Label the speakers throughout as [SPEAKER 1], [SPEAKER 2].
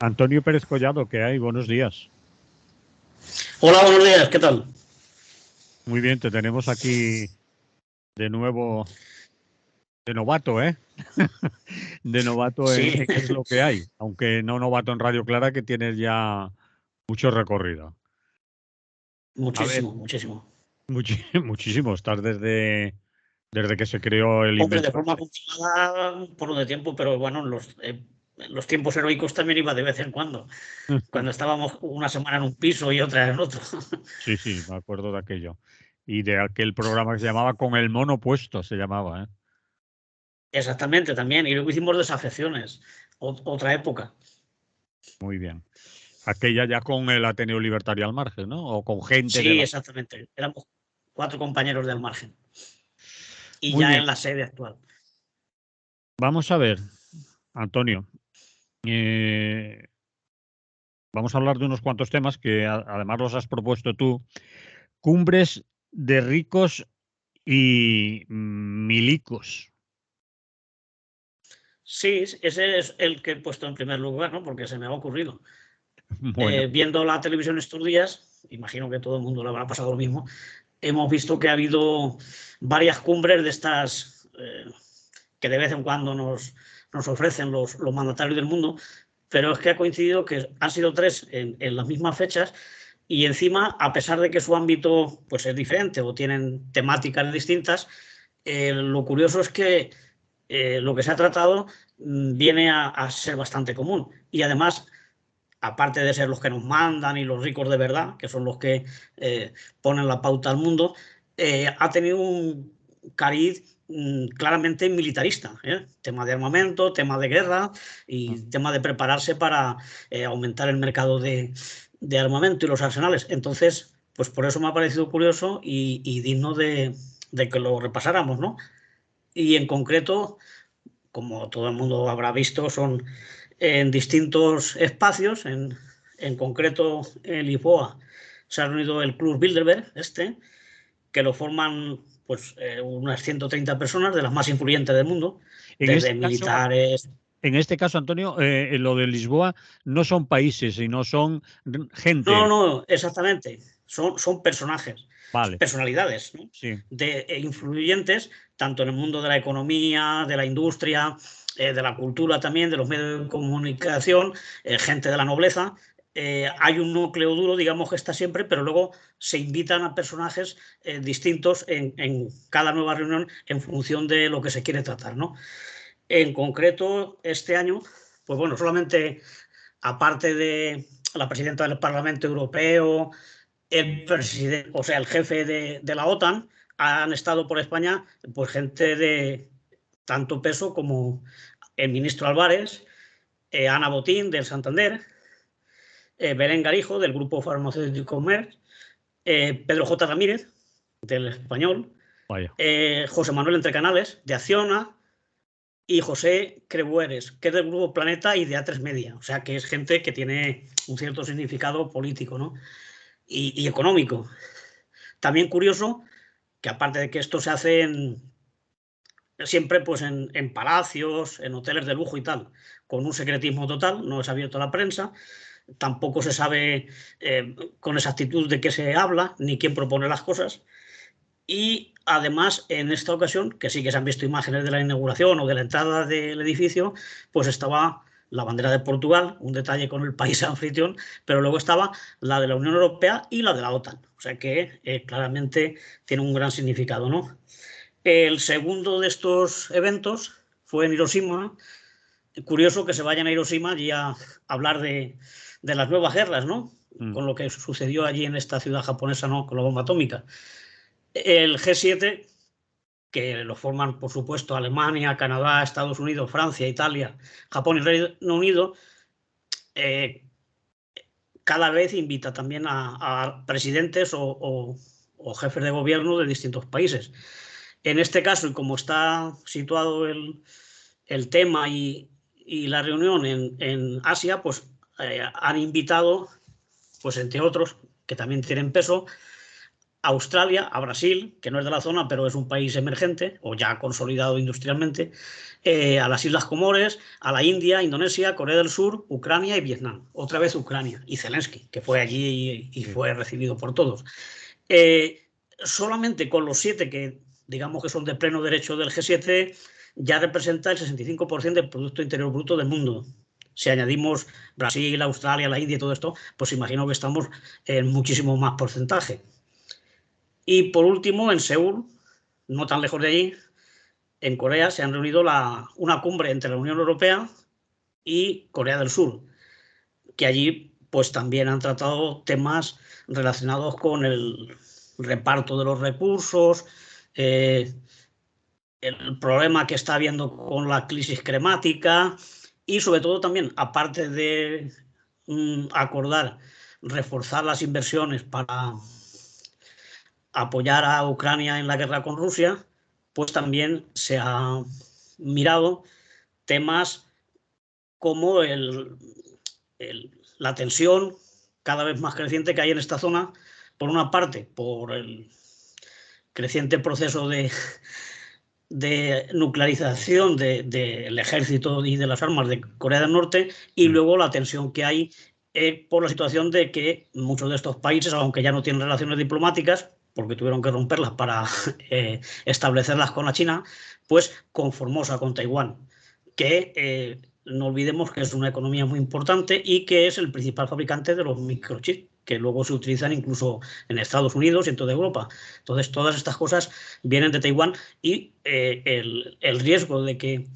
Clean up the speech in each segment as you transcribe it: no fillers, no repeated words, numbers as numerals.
[SPEAKER 1] Antonio Pérez Collado, ¿qué hay? Buenos días.
[SPEAKER 2] Hola, buenos días, ¿qué tal?
[SPEAKER 1] Muy bien, te tenemos aquí de nuevo de novato, ¿eh? De novato
[SPEAKER 2] Sí,
[SPEAKER 1] en Es lo que hay, aunque no novato en Radio Clara, que tienes ya mucho recorrido. A ver,
[SPEAKER 2] muchísimo, muchísimo.
[SPEAKER 1] muchísimo, estás desde que se creó el
[SPEAKER 2] Hombre, de
[SPEAKER 1] Invento.
[SPEAKER 2] forma continuada por un de tiempo, pero bueno, los tiempos heroicos también iba de vez en cuando estábamos una semana en un piso y otra en otro.
[SPEAKER 1] Sí, sí, me acuerdo de aquello. Y de aquel programa que se llamaba Con el mono puesto, se llamaba, ¿eh?
[SPEAKER 2] Exactamente, también. Y luego hicimos Desafecciones, otra época.
[SPEAKER 1] Muy bien. Aquella ya con el Ateneo Libertario al margen, ¿no? O con gente de
[SPEAKER 2] Sí,
[SPEAKER 1] la...
[SPEAKER 2] exactamente. Éramos 4 compañeros del margen. Y
[SPEAKER 1] Muy
[SPEAKER 2] ya
[SPEAKER 1] bien.
[SPEAKER 2] en la sede actual.
[SPEAKER 1] Vamos a ver, Antonio. eh, Vamos a hablar de unos cuantos temas que además los has propuesto tú. Cumbres de ricos y milicos.
[SPEAKER 2] Sí, ese es el que he puesto en primer lugar, ¿no? Porque se me ha ocurrido.
[SPEAKER 1] Bueno,
[SPEAKER 2] Viendo la televisión estos días, imagino que todo el mundo le habrá pasado lo mismo, hemos visto que ha habido varias cumbres de estas que de vez en cuando nos ofrecen los mandatarios del mundo, pero es que ha coincidido que han sido 3 en las mismas fechas y encima, a pesar de que su ámbito pues, es diferente o tienen temáticas distintas, lo curioso es que lo que se ha tratado viene a ser bastante común y además aparte de ser los que nos mandan y los ricos de verdad, que son los que ponen la pauta al mundo, ha tenido un cariz claramente militarista. Tema de armamento, tema de guerra y tema de prepararse para aumentar el mercado de armamento y los arsenales. Entonces, pues por eso me ha parecido curioso y digno de que lo repasáramos, ¿no? Y en concreto, como todo el mundo habrá visto, son en distintos espacios, en concreto en Lisboa se ha reunido el Club Bilderberg, que lo forman pues, unas 130 personas de las más influyentes del mundo,
[SPEAKER 1] en
[SPEAKER 2] desde
[SPEAKER 1] este caso,
[SPEAKER 2] militares.
[SPEAKER 1] en este caso, Antonio, lo de Lisboa no son países, sino son
[SPEAKER 2] No,
[SPEAKER 1] gente.
[SPEAKER 2] no, exactamente, son personajes,
[SPEAKER 1] Vale,
[SPEAKER 2] personalidades, ¿no?
[SPEAKER 1] sí.
[SPEAKER 2] Influyentes tanto en el mundo de la economía, de la industria, de la cultura también, de los medios de comunicación, gente de la nobleza. Hay un núcleo duro, digamos, que está siempre, pero luego se invitan a personajes distintos en cada nueva reunión en función de lo que se quiere tratar, ¿no? En concreto, este año, pues bueno, solamente aparte de la presidenta del Parlamento Europeo, el presidente, o sea, el jefe de la OTAN, han estado por España pues gente de tanto peso como el ministro Álvarez, Ana Botín del Santander, Belén Garijo del Grupo Farmacéutico Merck, Pedro J. Ramírez del Español,
[SPEAKER 1] Vaya.
[SPEAKER 2] José Manuel Entrecanales de Acciona y José Crebueres, que es del Grupo Planeta y de A3 Media. O sea, que es gente que tiene un cierto significado político, ¿no? Y económico. También curioso que aparte de que esto se hace siempre pues en palacios, en hoteles de lujo y tal, con un secretismo total, no es abierto a la prensa, tampoco se sabe con exactitud de qué se habla ni quién propone las cosas. Y además, en esta ocasión, que sí que se han visto imágenes de la inauguración o de la entrada del edificio, pues estaba la bandera de Portugal, un detalle con el país anfitrión, pero luego estaba la de la Unión Europea y la de la OTAN. O sea que claramente tiene un gran significado, ¿no? El segundo de estos eventos fue en Hiroshima. Curioso que se vayan a Hiroshima y a hablar de las nuevas guerras, ¿no?
[SPEAKER 1] Mm.
[SPEAKER 2] Con lo que sucedió allí en esta ciudad japonesa, ¿no? Con la bomba atómica. El G7, que lo forman, por supuesto, Alemania, Canadá, Estados Unidos, Francia, Italia, Japón y Reino Unido, cada vez invita también a presidentes o jefes de gobierno de distintos países. En este caso, y como está situado el tema y la reunión en Asia, pues han invitado, pues entre otros, que también tienen peso, Australia, a Brasil, que no es de la zona, pero es un país emergente o ya consolidado industrialmente, a las Islas Comores, a la India, Indonesia, Corea del Sur, Ucrania y Vietnam. Otra vez Ucrania y Zelensky, que fue allí y fue recibido por todos. Solamente con los 7 que digamos que son de pleno derecho del G7 ya representa el 65% del Producto Interior Bruto del mundo. Si añadimos Brasil, Australia, la India y todo esto, pues imagino que estamos en muchísimo más porcentaje. Y por último, en Seúl, no tan lejos de allí, en Corea se han reunido una cumbre entre la Unión Europea y Corea del Sur, que allí pues también han tratado temas relacionados con el reparto de los recursos, el problema que está habiendo con la crisis climática y sobre todo también, aparte de acordar reforzar las inversiones para apoyar a Ucrania en la guerra con Rusia, pues también se ha mirado temas como la tensión cada vez más creciente que hay en esta zona, por una parte, por el creciente proceso de nuclearización del ejército y de las armas de Corea del Norte, y luego la tensión que hay por la situación de que muchos de estos países, aunque ya no tienen relaciones diplomáticas, porque tuvieron que romperlas para establecerlas con la China, pues con Formosa, con Taiwán, que no olvidemos que es una economía muy importante y que es el principal fabricante de los microchips, que luego se utilizan incluso en Estados Unidos y en toda Europa. Entonces, todas estas cosas vienen de Taiwán y el riesgo de que,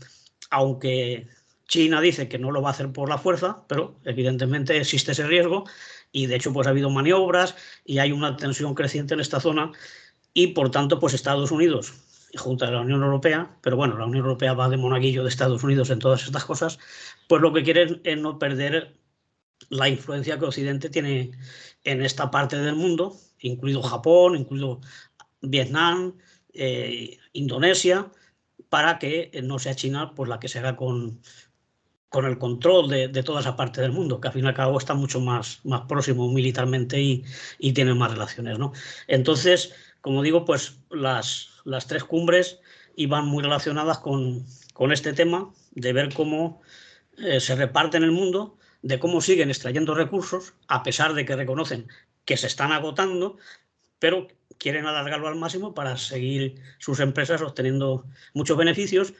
[SPEAKER 2] aunque China dice que no lo va a hacer por la fuerza, pero evidentemente existe ese riesgo y de hecho pues ha habido maniobras y hay una tensión creciente en esta zona y por tanto pues Estados Unidos junto a la Unión Europea, pero bueno, la Unión Europea va de monaguillo de Estados Unidos en todas estas cosas, pues lo que quieren es no perder la influencia que Occidente tiene en esta parte del mundo, incluido Japón, incluido Vietnam, Indonesia, para que no sea China pues la que se haga con el control de toda esa parte del mundo, que al fin y al cabo está mucho más próximo militarmente y tiene más relaciones, ¿no? Entonces, como digo, pues las 3 cumbres iban muy relacionadas con este tema de ver cómo se reparte en el mundo, de cómo siguen extrayendo recursos, a pesar de que reconocen que se están agotando, pero quieren alargarlo al máximo para seguir sus empresas obteniendo muchos beneficios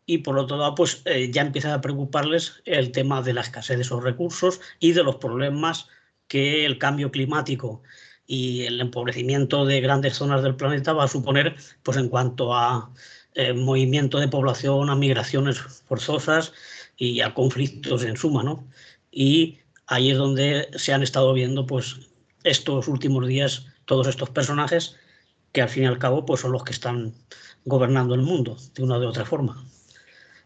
[SPEAKER 2] y por otro lado pues ya empieza a preocuparles el tema de la escasez de esos recursos y de los problemas que el cambio climático y el empobrecimiento de grandes zonas del planeta va a suponer pues en cuanto a movimiento de población, a migraciones forzosas y a conflictos en suma, ¿no? Y ahí es donde se han estado viendo pues estos últimos días todos estos personajes que al fin y al cabo pues son los que están gobernando el mundo de una u otra forma.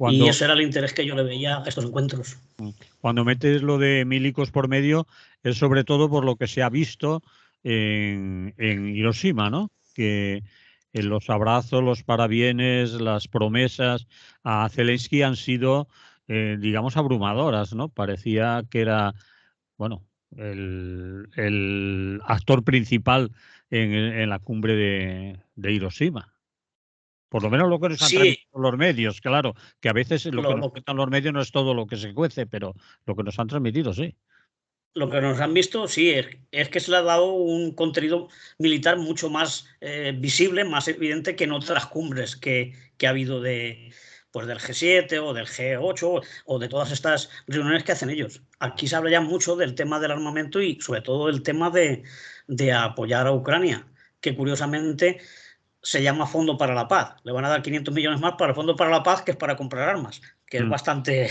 [SPEAKER 2] Y ese era el interés que yo le veía a estos encuentros.
[SPEAKER 1] Cuando metes lo de milicos por medio es sobre todo por lo que se ha visto en Hiroshima, ¿no? Que los abrazos, los parabienes, las promesas a Zelensky han sido, digamos, abrumadoras, ¿no? Parecía que era, bueno, el actor principal en la cumbre de Hiroshima. Por lo menos lo que nos han transmitido los medios, claro, que a veces lo que nos cuentan los medios no es todo lo que se cuece, pero lo que nos han transmitido, sí.
[SPEAKER 2] Lo que nos han visto, sí, es que se le ha dado un contenido militar mucho más visible, más evidente que en otras cumbres que ha habido pues del G7 o del G8 o de todas estas reuniones que hacen ellos. Aquí se habla ya mucho del tema del armamento y sobre todo el tema de apoyar a Ucrania, que curiosamente se llama Fondo para la Paz. Le van a dar 500 millones más para el Fondo para la Paz, que es para comprar armas, que es bastante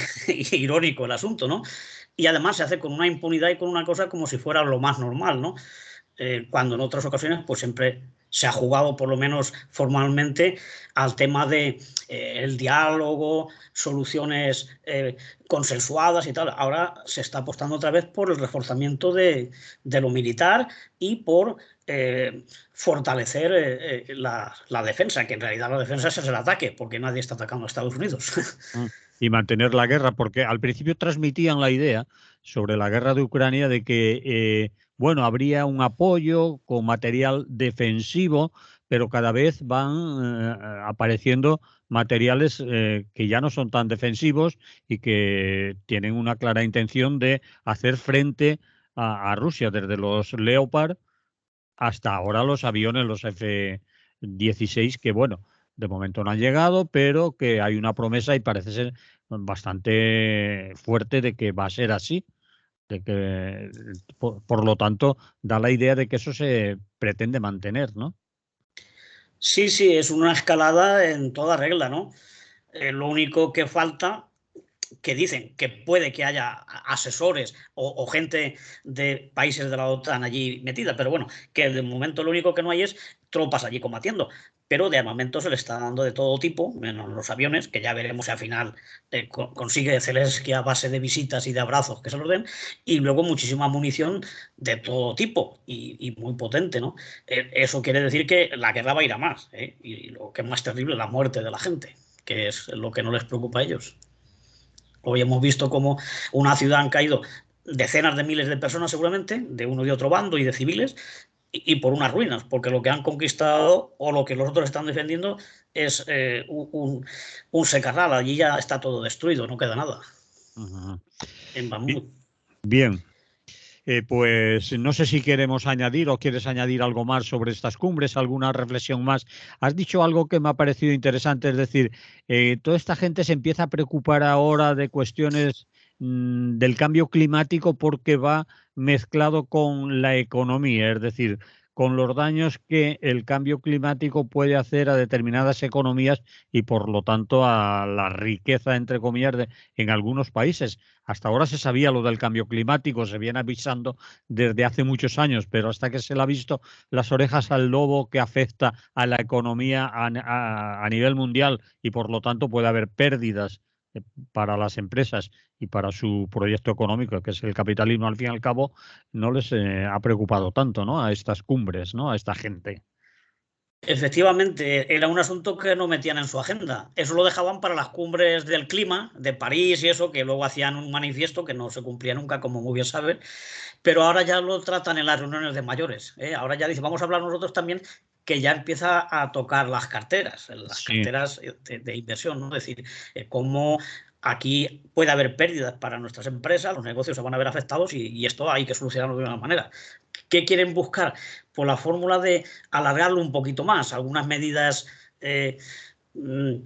[SPEAKER 2] irónico el asunto, ¿no? Y además se hace con una impunidad y con una cosa como si fuera lo más normal, ¿no? Cuando en otras ocasiones pues siempre se ha jugado, por lo menos formalmente, al tema de el diálogo, soluciones consensuadas y tal. Ahora se está apostando otra vez por el reforzamiento de lo militar y por fortalecer la defensa, que en realidad la defensa es el ataque, porque nadie está atacando a Estados Unidos.
[SPEAKER 1] Y mantener la guerra, porque al principio transmitían la idea, sobre la guerra de Ucrania, de que, bueno, habría un apoyo con material defensivo, pero cada vez van apareciendo materiales que ya no son tan defensivos y que tienen una clara intención de hacer frente a Rusia, desde los Leopard hasta ahora los aviones, los F-16, que bueno, de momento no han llegado, pero que hay una promesa y parece ser bastante fuerte de que va a ser así. De que, por lo tanto, da la idea de que eso se pretende mantener, ¿no?
[SPEAKER 2] Sí, sí, es una escalada en toda regla, ¿no? Lo único que falta, que dicen que puede que haya asesores o gente de países de la OTAN allí metida, pero bueno, que de momento lo único que no hay es tropas allí combatiendo. Pero de armamento se le está dando de todo tipo, menos los aviones, que ya veremos si al final consigue Zelensky a base de visitas y de abrazos que se los den, y luego muchísima munición de todo tipo y muy potente, ¿no? Eso quiere decir que la guerra va a ir a más, ¿eh? Y lo que es más terrible, la muerte de la gente, que es lo que no les preocupa a ellos. Hoy hemos visto cómo una ciudad han caído decenas de miles de personas seguramente, de uno y otro bando y de civiles, y por unas ruinas, porque lo que han conquistado o lo que los otros están defendiendo es un secarral. Allí ya está todo destruido, no queda nada.
[SPEAKER 1] Ajá.
[SPEAKER 2] En Bamut.
[SPEAKER 1] Bien, pues no sé si queremos añadir o quieres añadir algo más sobre estas cumbres, alguna reflexión más. Has dicho algo que me ha parecido interesante, es decir, toda esta gente se empieza a preocupar ahora de cuestiones del cambio climático porque va mezclado con la economía, es decir, con los daños que el cambio climático puede hacer a determinadas economías y por lo tanto a la riqueza, entre comillas, en algunos países. Hasta ahora se sabía lo del cambio climático, se viene avisando desde hace muchos años, pero hasta que se le ha visto las orejas al lobo que afecta a la economía a nivel mundial y por lo tanto puede haber pérdidas para las empresas y para su proyecto económico, que es el capitalismo, al fin y al cabo, no les ha preocupado tanto, ¿no? A estas cumbres, ¿no? A esta gente.
[SPEAKER 2] Efectivamente, era un asunto que no metían en su agenda. Eso lo dejaban para las cumbres del clima, de París y eso, que luego hacían un manifiesto que no se cumplía nunca, como muy bien sabes, pero ahora ya lo tratan en las reuniones de mayores, ¿eh? Ahora ya dice, vamos a hablar nosotros también, que ya empieza a tocar las
[SPEAKER 1] Sí,
[SPEAKER 2] carteras de inversión, ¿no? Es decir, cómo aquí puede haber pérdidas para nuestras empresas, los negocios se van a ver afectados y esto hay que solucionarlo de una manera. ¿Qué quieren buscar? Pues la fórmula de alargarlo un poquito más, algunas medidas mm,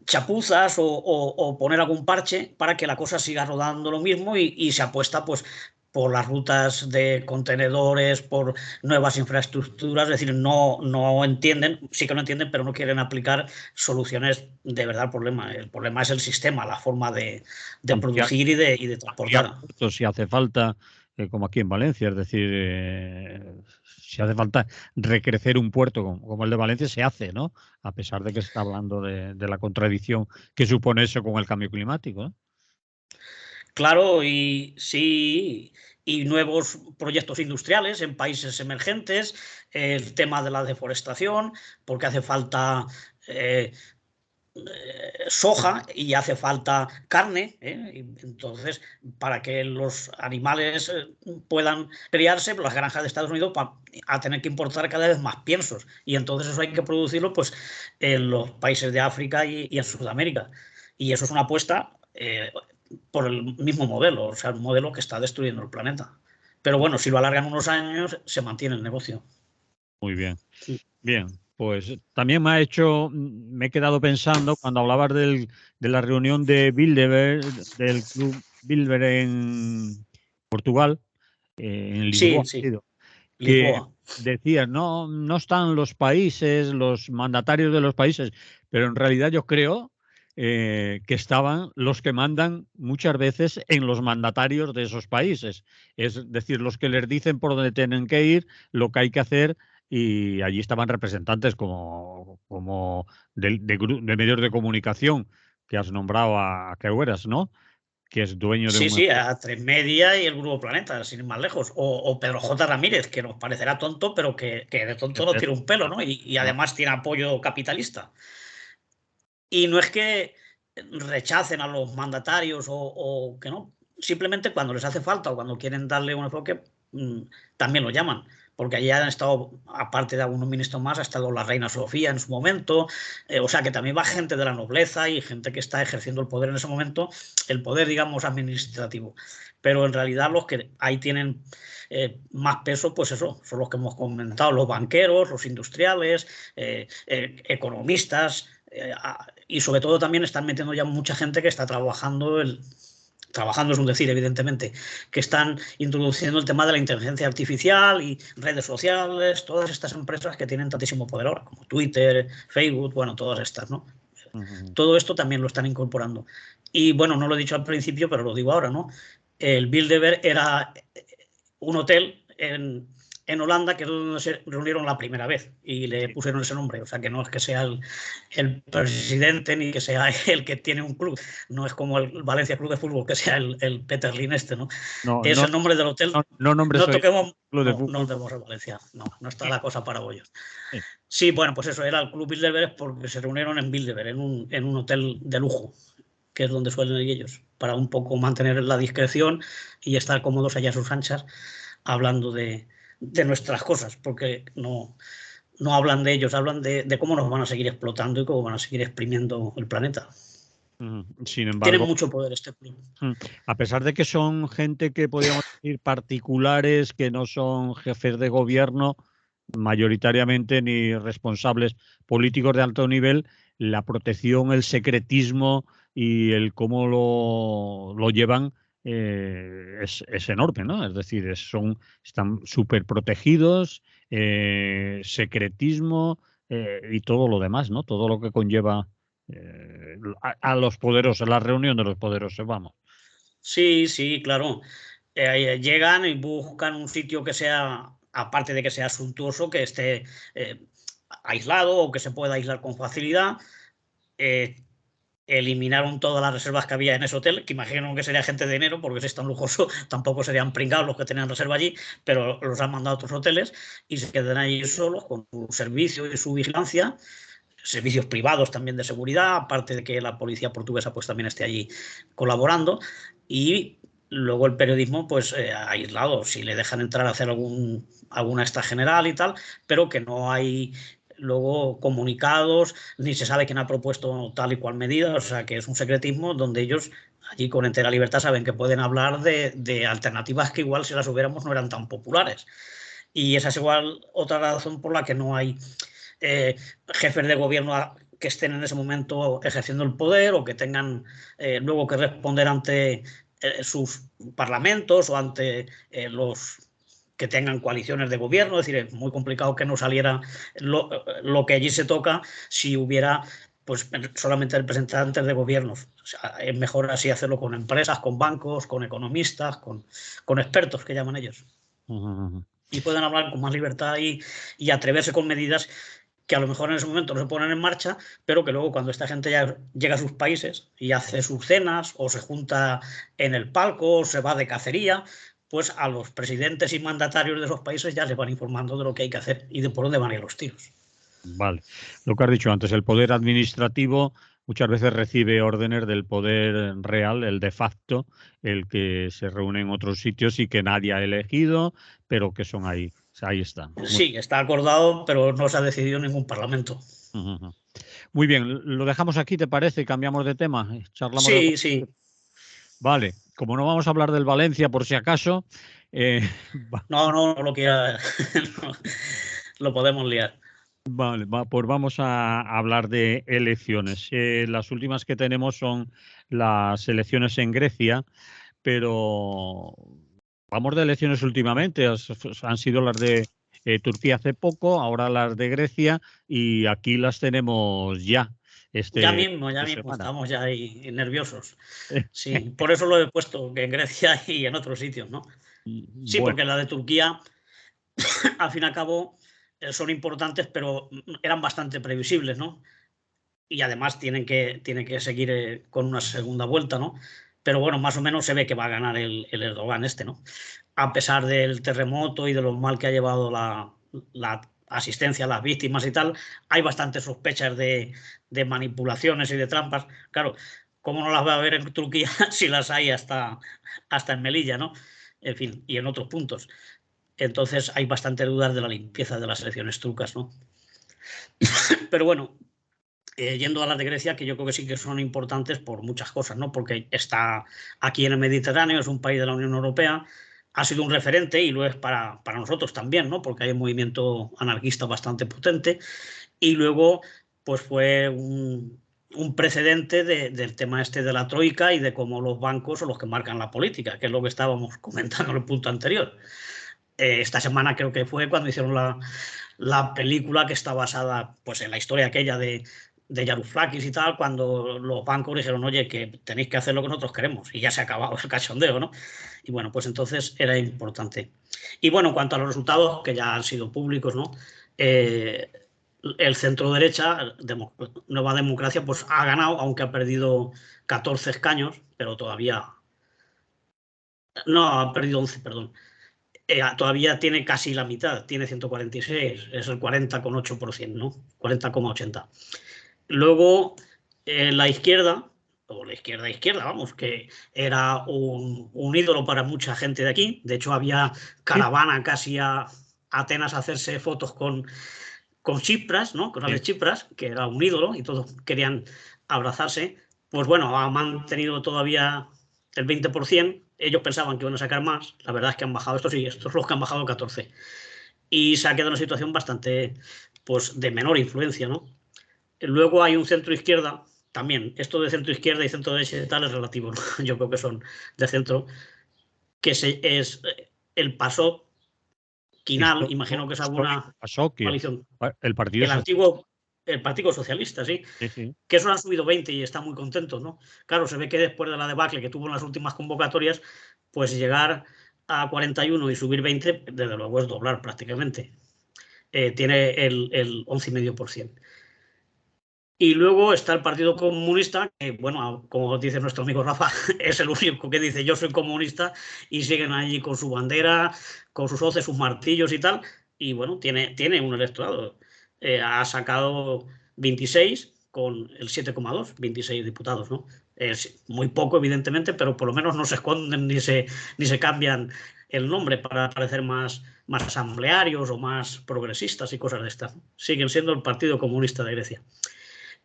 [SPEAKER 2] chapuzas o poner algún parche para que la cosa siga rodando lo mismo y se apuesta pues por las rutas de contenedores, por nuevas infraestructuras, es decir, no entienden, sí que lo entienden, pero no quieren aplicar soluciones de verdad al problema. El problema es el sistema, la forma de
[SPEAKER 1] ampliar,
[SPEAKER 2] producir y de
[SPEAKER 1] ampliar
[SPEAKER 2] transportar.
[SPEAKER 1] puertos si hace falta, como aquí en Valencia, es decir, si hace falta recrecer un puerto como el de Valencia, se hace, ¿no? A pesar de que se está hablando de la contradicción que supone eso con el cambio climático, ¿no?
[SPEAKER 2] Claro, y sí, y nuevos proyectos industriales en países emergentes, el tema de la deforestación, porque hace falta soja y hace falta carne, ¿eh? Y entonces, para que los animales puedan criarse, las granjas de Estados Unidos van a tener que importar cada vez más piensos. Y entonces eso hay que producirlo pues, en los países de África y en Sudamérica. Y eso es una apuesta por el mismo modelo, o sea, un modelo que está destruyendo el planeta. Pero bueno, si lo alargan unos años, se mantiene el negocio.
[SPEAKER 1] Muy bien. Bien, pues también me he quedado pensando cuando hablabas de la reunión de Bilderberg, del club Bilderberg en Portugal, en
[SPEAKER 2] Sí,
[SPEAKER 1] Lisboa, ha
[SPEAKER 2] sí,
[SPEAKER 1] sido, que
[SPEAKER 2] Lisboa.
[SPEAKER 1] decías, no están los países, los mandatarios de los países, pero en realidad yo creo que estaban los que mandan muchas veces en los mandatarios de esos países, es decir, los que les dicen por dónde tienen que ir, lo que hay que hacer, y allí estaban representantes como de medios de comunicación, que has nombrado a Queueras, ¿no? Que es dueño de
[SPEAKER 2] Sí,
[SPEAKER 1] un...
[SPEAKER 2] sí, a Tres Media y el Grupo Planeta, sin ir más lejos. O Pedro J. Ramírez, que nos parecerá tonto, pero que de tonto no tiene un pelo, ¿no? Y además tiene apoyo capitalista. Y no es que rechacen a los mandatarios o que no, simplemente cuando les hace falta o cuando quieren darle un enfoque, también lo llaman. Porque allí han estado, aparte de algunos ministros más, ha estado la reina Sofía en su momento, o sea que también va gente de la nobleza y gente que está ejerciendo el poder en ese momento, el poder, digamos, administrativo. Pero en realidad los que ahí tienen más peso, pues eso, son los que hemos comentado, los banqueros, los industriales, economistas, y sobre todo también están metiendo ya mucha gente que está trabajando trabajando es un decir, evidentemente, que están introduciendo el tema de la inteligencia artificial y redes sociales, todas estas empresas que tienen tantísimo poder ahora, como Twitter, Facebook, bueno, todas estas, ¿no? Todo esto también lo están incorporando. Y bueno, no lo he dicho al principio, pero lo digo ahora, ¿no? El Bilderberg era un hotel en Holanda, que es donde se reunieron la primera vez y le pusieron ese nombre. O sea, que no es que sea el presidente ni que sea el que tiene un club. No es como el Valencia Club de Fútbol, que sea el Peter Lin este, ¿no?
[SPEAKER 1] No,
[SPEAKER 2] Es el nombre del hotel.
[SPEAKER 1] no nombres
[SPEAKER 2] No toquemos,
[SPEAKER 1] club de
[SPEAKER 2] no
[SPEAKER 1] fútbol.
[SPEAKER 2] tenemos en Valencia. No está la cosa para bollos. Sí, bueno, pues eso, era el Club Bilderberg porque se reunieron en Bilderberg, en un hotel de lujo, que es donde suelen ir ellos, para un poco mantener la discreción y estar cómodos allá a sus anchas, hablando de nuestras cosas, porque no hablan de ellos, hablan de cómo nos van a seguir explotando y cómo van a seguir exprimiendo el planeta.
[SPEAKER 1] Sin embargo,
[SPEAKER 2] tienen mucho poder este club.
[SPEAKER 1] A pesar de que son gente que podríamos decir particulares, que no son jefes de gobierno, mayoritariamente ni responsables políticos de alto nivel, la protección, el secretismo y el cómo lo llevan es enorme, ¿no? Es decir, están súper protegidos, secretismo y todo lo demás, ¿no? Todo lo que conlleva a los poderosos, la reunión de los poderosos, vamos.
[SPEAKER 2] Sí, claro. Llegan y buscan un sitio que sea, aparte de que sea suntuoso, que esté aislado o que se pueda aislar con facilidad. Eliminaron todas las reservas que había en ese hotel, que imagino que sería gente de dinero, porque si es tan lujoso, tampoco serían pringados los que tenían reserva allí, pero los han mandado a otros hoteles y se quedan allí solos con su servicio y su vigilancia, servicios privados también de seguridad, aparte de que la policía portuguesa pues también esté allí colaborando, y luego el periodismo pues aislado, si le dejan entrar a hacer alguna esta general y tal, pero que no hay luego comunicados, ni se sabe quién ha propuesto tal y cual medida, o sea que es un secretismo donde ellos allí con entera libertad saben que pueden hablar de alternativas que igual si las hubiéramos no eran tan populares. Y esa es igual otra razón por la que no hay jefes de gobierno que estén en ese momento ejerciendo el poder o que tengan luego que responder ante sus parlamentos o ante los que tengan coaliciones de gobierno. Es decir, es muy complicado que no saliera lo que allí se toca si hubiera pues solamente representantes de gobiernos. O sea, es mejor así hacerlo con empresas, con bancos, con economistas, con expertos que llaman ellos. Y pueden hablar con más libertad y atreverse con medidas que a lo mejor en ese momento no se ponen en marcha, pero que luego cuando esta gente ya llega a sus países y hace sus cenas o se junta en el palco o se va de cacería, pues a los presidentes y mandatarios de esos países ya les van informando de lo que hay que hacer y de por dónde van a ir los tiros.
[SPEAKER 1] Vale. Lo que has dicho antes, el poder administrativo muchas veces recibe órdenes del poder real, el de facto, el que se reúne en otros sitios y que nadie ha elegido, pero que son ahí. O sea, ahí están.
[SPEAKER 2] Sí, está acordado, pero no se ha decidido en ningún parlamento.
[SPEAKER 1] Muy bien, lo dejamos aquí, ¿te parece? Cambiamos de tema. Charlamos
[SPEAKER 2] sí.
[SPEAKER 1] Vale, como no vamos a hablar del Valencia por si acaso.
[SPEAKER 2] No lo quiera. Lo podemos liar.
[SPEAKER 1] Vale, pues vamos a hablar de elecciones. Las últimas que tenemos son las elecciones en Grecia, pero vamos de elecciones últimamente. Han sido las de Turquía hace poco, ahora las de Grecia y aquí las tenemos ya.
[SPEAKER 2] Ya mismo estamos ya ahí nerviosos. Sí, por eso lo he puesto, que en Grecia y en otros sitios, ¿no? Sí, porque la de Turquía, al fin y al cabo, son importantes, pero eran bastante previsibles, ¿no? Y además tienen que seguir con una segunda vuelta, ¿no? Pero bueno, más o menos se ve que va a ganar el Erdogan este, ¿no? A pesar del terremoto y de lo mal que ha llevado la asistencia a las víctimas y tal, hay bastantes sospechas de manipulaciones y de trampas. Claro, ¿cómo no las va a haber en Turquía si las hay hasta en Melilla, ¿no? En fin, y en otros puntos. Entonces hay bastante dudas de la limpieza de las elecciones turcas, ¿no? Pero bueno, yendo a las de Grecia, que yo creo que sí que son importantes por muchas cosas, ¿no? Porque está aquí en el Mediterráneo, es un país de la Unión Europea, ha sido un referente y lo es para nosotros también, ¿no? Porque hay un movimiento anarquista bastante potente y luego pues fue un precedente del tema este de la troika y de cómo los bancos son los que marcan la política, que es lo que estábamos comentando en el punto anterior. Esta semana creo que fue cuando hicieron la película que está basada pues en la historia aquella de Varoufakis y tal, cuando los bancos dijeron, oye, que tenéis que hacer lo que nosotros queremos, y ya se ha acabado el cachondeo, ¿no? Y bueno, pues entonces era importante. Y bueno, en cuanto a los resultados, que ya han sido públicos, ¿no? El centro derecha, Nueva Democracia, pues ha ganado, aunque ha perdido 14 escaños, pero todavía... No, ha perdido 11, perdón. Todavía tiene casi la mitad, tiene 146, es el 40,8%, ¿no? 40,80%. Luego, la izquierda, o la izquierda, vamos, que era un ídolo para mucha gente de aquí. De hecho, había caravana casi a Atenas a hacerse fotos con Tsipras, ¿no? Con Alex Tsipras, que era un ídolo y todos querían abrazarse. Pues bueno, ha mantenido todavía el 20%. Ellos pensaban que iban a sacar más. La verdad es que han bajado estos y estos los que han bajado 14. Y se ha quedado en una situación bastante, pues, de menor influencia, ¿no? Luego hay un centro izquierda, también, esto de centro izquierda y centro derecha y tal es relativo, ¿no? Yo creo que son de centro, que es el PASOK, Quinal, imagino que es alguna coalición.
[SPEAKER 1] El Partido
[SPEAKER 2] El Partido Socialista, sí.
[SPEAKER 1] Sí.
[SPEAKER 2] Que eso han subido 20 y están muy contentos, ¿no? Claro, se ve que después de la debacle que tuvo en las últimas convocatorias, pues llegar a 41 y subir 20, desde luego es doblar prácticamente. Tiene el 11,5%. Y luego está el Partido Comunista, que, bueno, como dice nuestro amigo Rafa, es el único que dice yo soy comunista y siguen allí con su bandera, con sus hoces, sus martillos y tal. Y bueno, tiene un electorado. Ha sacado 26 con el 7,2, 26 diputados, ¿no? Es muy poco, evidentemente, pero por lo menos no se esconden ni se cambian el nombre para parecer más asamblearios o más progresistas y cosas de estas. Siguen siendo el Partido Comunista de Grecia.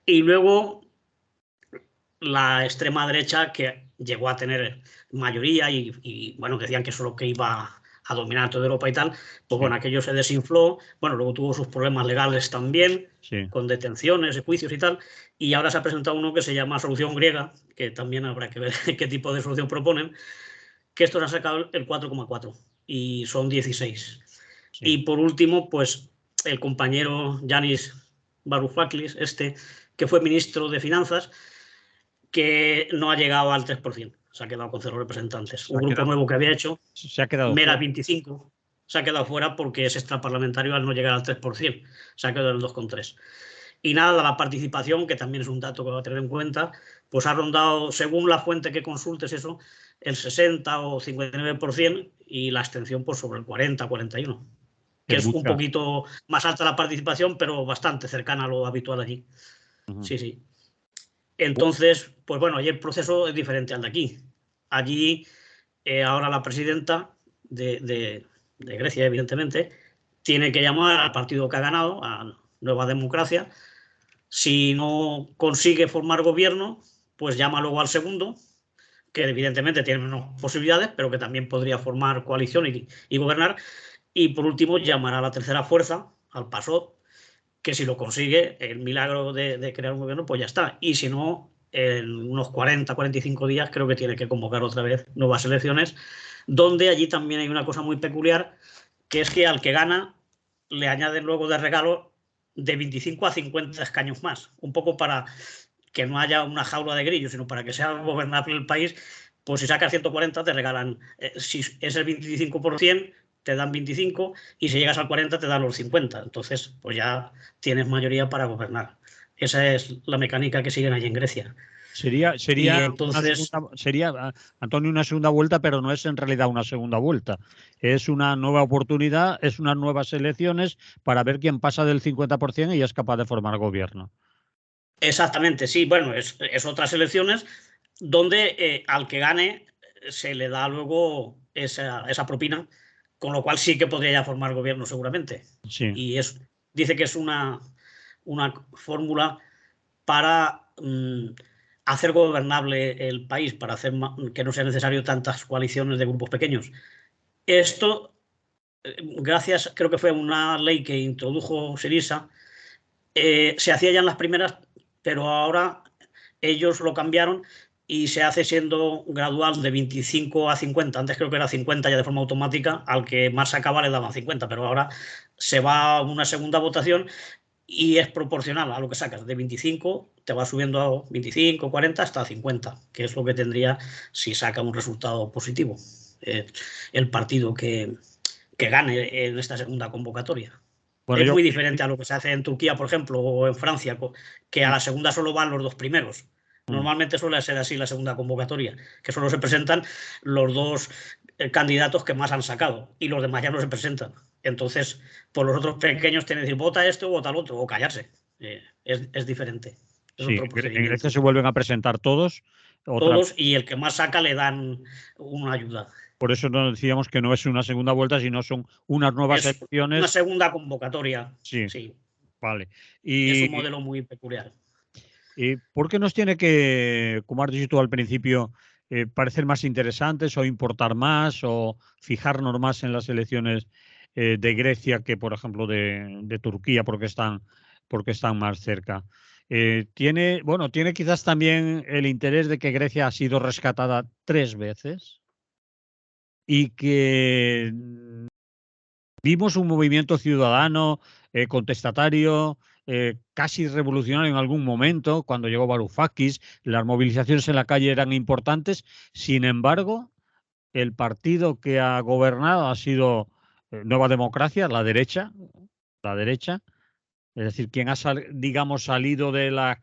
[SPEAKER 2] Y luego la extrema derecha, que llegó a tener mayoría y bueno, decían que eso es lo que iba a dominar toda Europa y tal, pues bueno, aquello se desinfló, bueno, luego tuvo sus problemas legales también, con detenciones, juicios y tal, y ahora se ha presentado uno que se llama Solución Griega, que también habrá que ver qué tipo de solución proponen, que estos han sacado el 4,4 y son 16. Y por último, pues el compañero Yanis Varoufakis, que fue ministro de Finanzas, que no ha llegado al 3%. Se ha quedado con 0 representantes. Un grupo nuevo que había hecho, Mera 25, se ha quedado fuera porque es extraparlamentario al no llegar al 3%. Se ha quedado en el 2,3%. Y nada, la participación, que también es un dato que va a tener en cuenta, pues ha rondado, según la fuente que consultes, eso, el 60 o 59% y la abstención pues sobre el 40, 41%. Que es un poquito más alta la participación, pero bastante cercana a lo habitual allí. Sí. Entonces, pues bueno, allí el proceso es diferente al de aquí. Allí, ahora la presidenta de Grecia, evidentemente, tiene que llamar al partido que ha ganado, a Nueva Democracia. Si no consigue formar gobierno, pues llama luego al segundo, que evidentemente tiene menos posibilidades, pero que también podría formar coalición y gobernar. Y por último, llamará a la tercera fuerza, al PASOK, que si lo consigue, el milagro de crear un gobierno, pues ya está. Y si no, en unos 40, 45 días creo que tiene que convocar otra vez nuevas elecciones, donde allí también hay una cosa muy peculiar, que es que al que gana le añaden luego de regalo de 25 a 50 escaños más, un poco para que no haya una jaula de grillos, sino para que sea gobernable el país. Pues si sacas 140 te regalan, si es el 25%, te dan 25 y si llegas al 40 te dan los 50. Entonces, pues ya tienes mayoría para gobernar. Esa es la mecánica que siguen allí en Grecia.
[SPEAKER 1] Sería, Antonio, una segunda vuelta, pero no es en realidad una segunda vuelta. Es una nueva oportunidad, es unas nuevas elecciones para ver quién pasa del 50% y es capaz de formar gobierno.
[SPEAKER 2] Exactamente, sí. Bueno, es otras elecciones, donde al que gane se le da luego esa propina, con lo cual sí que podría ya formar gobierno seguramente.
[SPEAKER 1] Sí.
[SPEAKER 2] Y dice que es una fórmula para hacer gobernable el país, para hacer que no sea necesario tantas coaliciones de grupos pequeños. Esto, gracias, creo que fue una ley que introdujo Syriza, se hacía ya en las primeras, pero ahora ellos lo cambiaron y se hace siendo gradual de 25 a 50. Antes creo que era 50 ya de forma automática, al que más sacaba le daban 50, pero ahora se va a una segunda votación y es proporcional a lo que sacas. De 25 te va subiendo a 25, 40 hasta 50, que es lo que tendría si saca un resultado positivo el partido que gane en esta segunda convocatoria.
[SPEAKER 1] Bueno,
[SPEAKER 2] Es muy diferente a lo que se hace en Turquía, por ejemplo, o en Francia, que a la segunda solo van los dos primeros. Normalmente suele ser así la segunda convocatoria, que solo se presentan los dos candidatos que más han sacado y los demás ya no se presentan. Entonces, por los otros pequeños tienen que decir, vota este o vota el otro, o callarse. Es diferente. Es
[SPEAKER 1] sí,
[SPEAKER 2] otro
[SPEAKER 1] en
[SPEAKER 2] procedimiento.
[SPEAKER 1] Grecia se vuelven a presentar todos.
[SPEAKER 2] Todos, y el que más saca le dan una ayuda.
[SPEAKER 1] Por eso nos decíamos que no es una segunda vuelta, sino son unas nuevas
[SPEAKER 2] Es
[SPEAKER 1] elecciones.
[SPEAKER 2] una segunda convocatoria.
[SPEAKER 1] Sí,
[SPEAKER 2] sí.
[SPEAKER 1] vale.
[SPEAKER 2] Es un modelo muy peculiar.
[SPEAKER 1] ¿Por qué nos tiene que, como has dicho tú al principio, parecer más interesantes o importar más o fijarnos más en las elecciones de Grecia que, por ejemplo, de Turquía, porque están más cerca? Tiene quizás también el interés de que Grecia ha sido rescatada 3 veces y que vimos un movimiento ciudadano, contestatario, casi revolucionario en algún momento, cuando llegó Varoufakis. Las movilizaciones en la calle eran importantes. Sin embargo, el partido que ha gobernado ha sido Nueva Democracia, la derecha. Es decir, quien ha, digamos, salido de la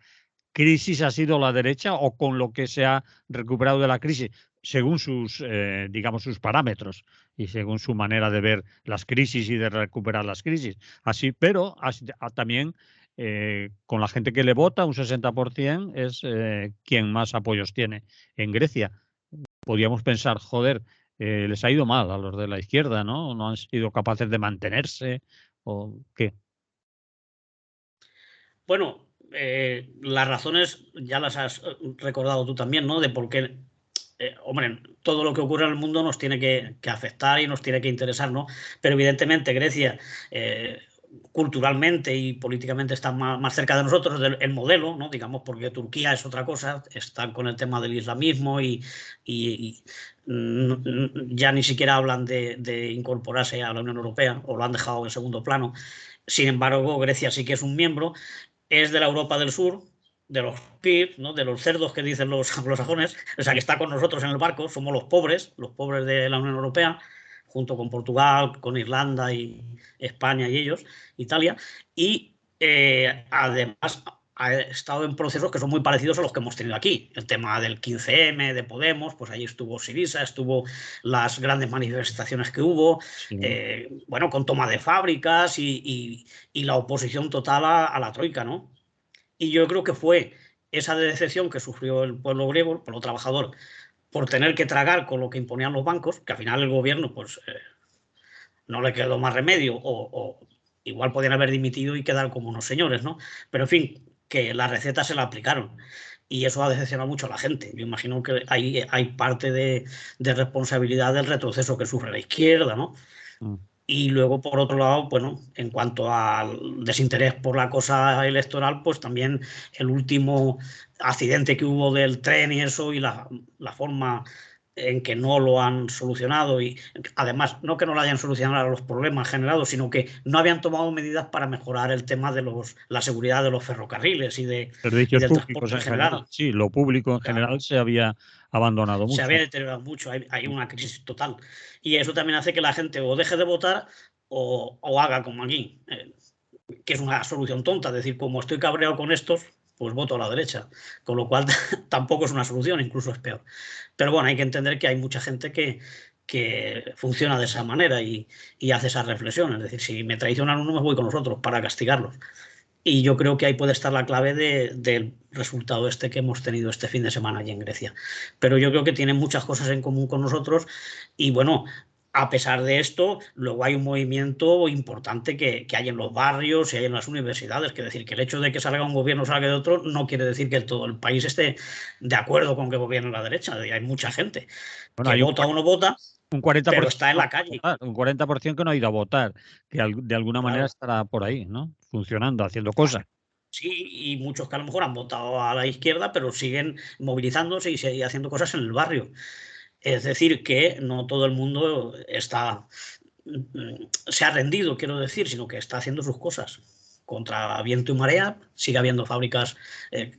[SPEAKER 1] crisis ha sido la derecha, o con lo que se ha recuperado de la crisis, según sus, digamos, sus parámetros y según su manera de ver las crisis y de recuperar las crisis. Así, pero también con la gente que le vota, un 60% es quien más apoyos tiene en Grecia. Podríamos pensar, joder, les ha ido mal a los de la izquierda, ¿no? No han sido capaces de mantenerse, o qué.
[SPEAKER 2] Bueno, las razones ya las has recordado tú también, ¿no? De por qué, hombre, todo lo que ocurre en el mundo nos tiene que afectar y nos tiene que interesar, ¿no? Pero evidentemente Grecia, culturalmente y políticamente está más cerca de nosotros, el modelo, ¿no? Digamos, porque Turquía es otra cosa, están con el tema del islamismo y ya ni siquiera hablan de incorporarse a la Unión Europea, o lo han dejado en segundo plano. Sin embargo, Grecia sí que es un miembro. Es de la Europa del Sur, de los pigs, ¿no? De los cerdos que dicen los anglosajones, o sea, que está con nosotros en el barco, somos los pobres de la Unión Europea, junto con Portugal, con Irlanda y España y ellos, Italia, y además ha estado en procesos que son muy parecidos a los que hemos tenido aquí. El tema del 15M, de Podemos, pues ahí estuvo Syriza, estuvo las grandes manifestaciones que hubo,
[SPEAKER 1] Sí.
[SPEAKER 2] bueno, con toma de fábricas y la oposición total a la troika, ¿no? Y yo creo que fue esa decepción que sufrió el pueblo griego, el pueblo trabajador, por tener que tragar con lo que imponían los bancos, que al final el gobierno pues no le quedó más remedio, o igual podían haber dimitido y quedar como unos señores, ¿no? Pero en fin, que la receta se la aplicaron. Y eso ha decepcionado mucho a la gente. Yo imagino que hay parte de responsabilidad del retroceso que sufre la izquierda, ¿no? Y luego, por otro lado, bueno, en cuanto al desinterés por la cosa electoral, pues también el último accidente que hubo del tren y eso, y la forma en que no lo han solucionado, y además no que no lo hayan solucionado los problemas generados, sino que no habían tomado medidas para mejorar el tema de la seguridad de los ferrocarriles y
[SPEAKER 1] Servicios
[SPEAKER 2] del
[SPEAKER 1] públicos
[SPEAKER 2] transporte en
[SPEAKER 1] en general.
[SPEAKER 2] general.
[SPEAKER 1] Sí, lo público en
[SPEAKER 2] Claro,
[SPEAKER 1] general se había abandonado
[SPEAKER 2] se había
[SPEAKER 1] mucho.
[SPEAKER 2] deteriorado mucho, hay una crisis total. Y eso también hace que la gente o deje de votar o haga como aquí, que es una solución tonta, es decir, como estoy cabreado con estos, pues voto a la derecha, con lo cual tampoco es una solución, incluso es peor. Pero bueno, hay que entender que hay mucha gente que funciona de esa manera y hace esas reflexiones, es decir, si me traicionan uno, me voy con los otros para castigarlos. Y yo creo que ahí puede estar la clave del resultado que hemos tenido este fin de semana allí en Grecia. Pero yo creo que tienen muchas cosas en común con nosotros y bueno, a pesar de esto, luego hay un movimiento importante que hay en los barrios y hay en las universidades. Quiere decir que el hecho de que salga un gobierno o salga de otro no quiere decir que todo el país esté de acuerdo con que gobierne la derecha. Hay mucha gente
[SPEAKER 1] Bueno,
[SPEAKER 2] que
[SPEAKER 1] hay
[SPEAKER 2] vota o no vota,
[SPEAKER 1] un
[SPEAKER 2] pero
[SPEAKER 1] 40%
[SPEAKER 2] está en
[SPEAKER 1] que no
[SPEAKER 2] la
[SPEAKER 1] ha ido a
[SPEAKER 2] calle.
[SPEAKER 1] votar, un 40% que no ha ido a votar, que de alguna manera
[SPEAKER 2] Claro.
[SPEAKER 1] estará por ahí, ¿no? Funcionando, haciendo cosas.
[SPEAKER 2] Sí, y muchos que a lo mejor han votado a la izquierda, pero siguen movilizándose y siguen haciendo cosas en el barrio. Es decir, que no todo el mundo se ha rendido, quiero decir, sino que está haciendo sus cosas. Contra viento y marea, sigue habiendo fábricas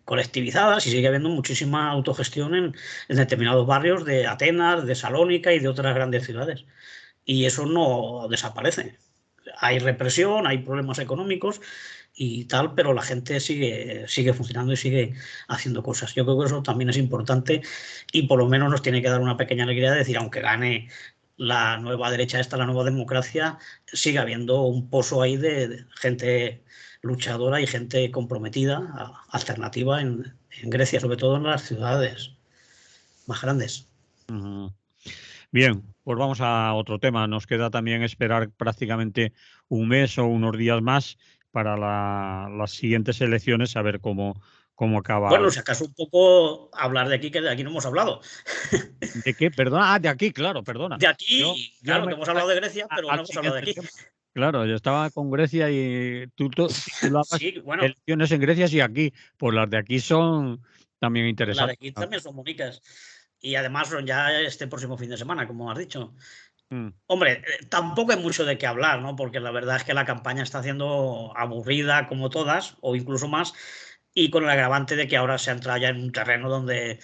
[SPEAKER 2] colectivizadas y sigue habiendo muchísima autogestión en determinados barrios de Atenas, de Salónica y de otras grandes ciudades. Y eso no desaparece. Hay represión, hay problemas económicos y tal, pero la gente sigue funcionando y sigue haciendo cosas. Yo creo que eso también es importante y por lo menos nos tiene que dar una pequeña alegría de decir, aunque gane la nueva derecha la nueva democracia, sigue habiendo un pozo ahí de gente luchadora y gente comprometida, alternativa en Grecia, sobre todo en las ciudades más grandes.
[SPEAKER 1] Ujú. Bien, pues vamos a otro tema. Nos queda también esperar prácticamente un mes o unos días más para las siguientes elecciones, a ver cómo acaba.
[SPEAKER 2] Bueno, si acaso un poco hablar de aquí, que de aquí no hemos hablado.
[SPEAKER 1] ¿De qué? Perdona. Ah, de aquí, claro, perdona.
[SPEAKER 2] De
[SPEAKER 1] Yo,
[SPEAKER 2] aquí,
[SPEAKER 1] yo
[SPEAKER 2] claro
[SPEAKER 1] me
[SPEAKER 2] que hemos
[SPEAKER 1] iba
[SPEAKER 2] hablado de Grecia, pero
[SPEAKER 1] al
[SPEAKER 2] no hemos hablado de
[SPEAKER 1] siguiente
[SPEAKER 2] aquí.
[SPEAKER 1] tema. Claro, yo estaba con Grecia y tú titulabas
[SPEAKER 2] Sí, bueno,
[SPEAKER 1] elecciones en Grecia y aquí. Pues las de aquí son también
[SPEAKER 2] las de
[SPEAKER 1] interesantes.
[SPEAKER 2] aquí también son bonitas. Y además son ya este próximo fin de semana, como has dicho.
[SPEAKER 1] Mm,
[SPEAKER 2] Hombre, tampoco hay mucho de qué hablar, ¿no? Porque la verdad es que la campaña está haciendo aburrida como todas, o incluso más, y con el agravante de que ahora se ha entrado ya en un terreno donde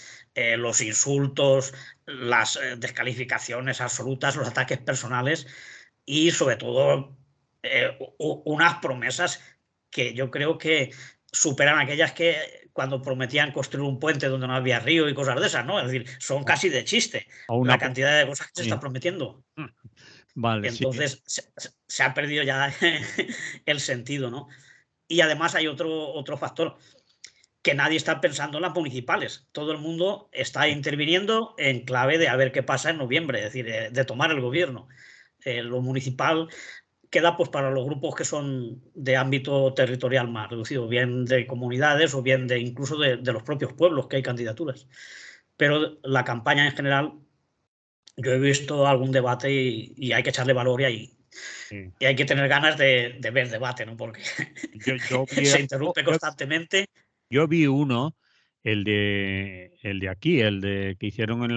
[SPEAKER 2] los insultos, las descalificaciones absolutas, los ataques personales y sobre todo unas promesas que yo creo que superan aquellas que cuando prometían construir un puente donde no había río y cosas de esas, ¿no? Es decir, son
[SPEAKER 1] O,
[SPEAKER 2] casi de chiste
[SPEAKER 1] o
[SPEAKER 2] la
[SPEAKER 1] una.
[SPEAKER 2] cantidad de cosas que se
[SPEAKER 1] Sí.
[SPEAKER 2] están prometiendo.
[SPEAKER 1] Mm, vale, sí.
[SPEAKER 2] Entonces se ha perdido ya el sentido, ¿no? Y además hay otro factor, que nadie está pensando en las municipales. Todo el mundo está interviniendo en clave de a ver qué pasa en noviembre, es decir, de tomar el gobierno. Lo municipal queda pues para los grupos que son de ámbito territorial más reducido, bien de comunidades o bien de incluso de los propios pueblos que hay candidaturas. Pero la campaña en general, yo he visto algún debate y hay que echarle valor
[SPEAKER 1] Sí.
[SPEAKER 2] y hay que tener ganas de ver debate, ¿no? Porque
[SPEAKER 1] Yo vi
[SPEAKER 2] se
[SPEAKER 1] algo-
[SPEAKER 2] interrumpe constantemente.
[SPEAKER 1] yo vi uno, el de aquí, el de que hicieron en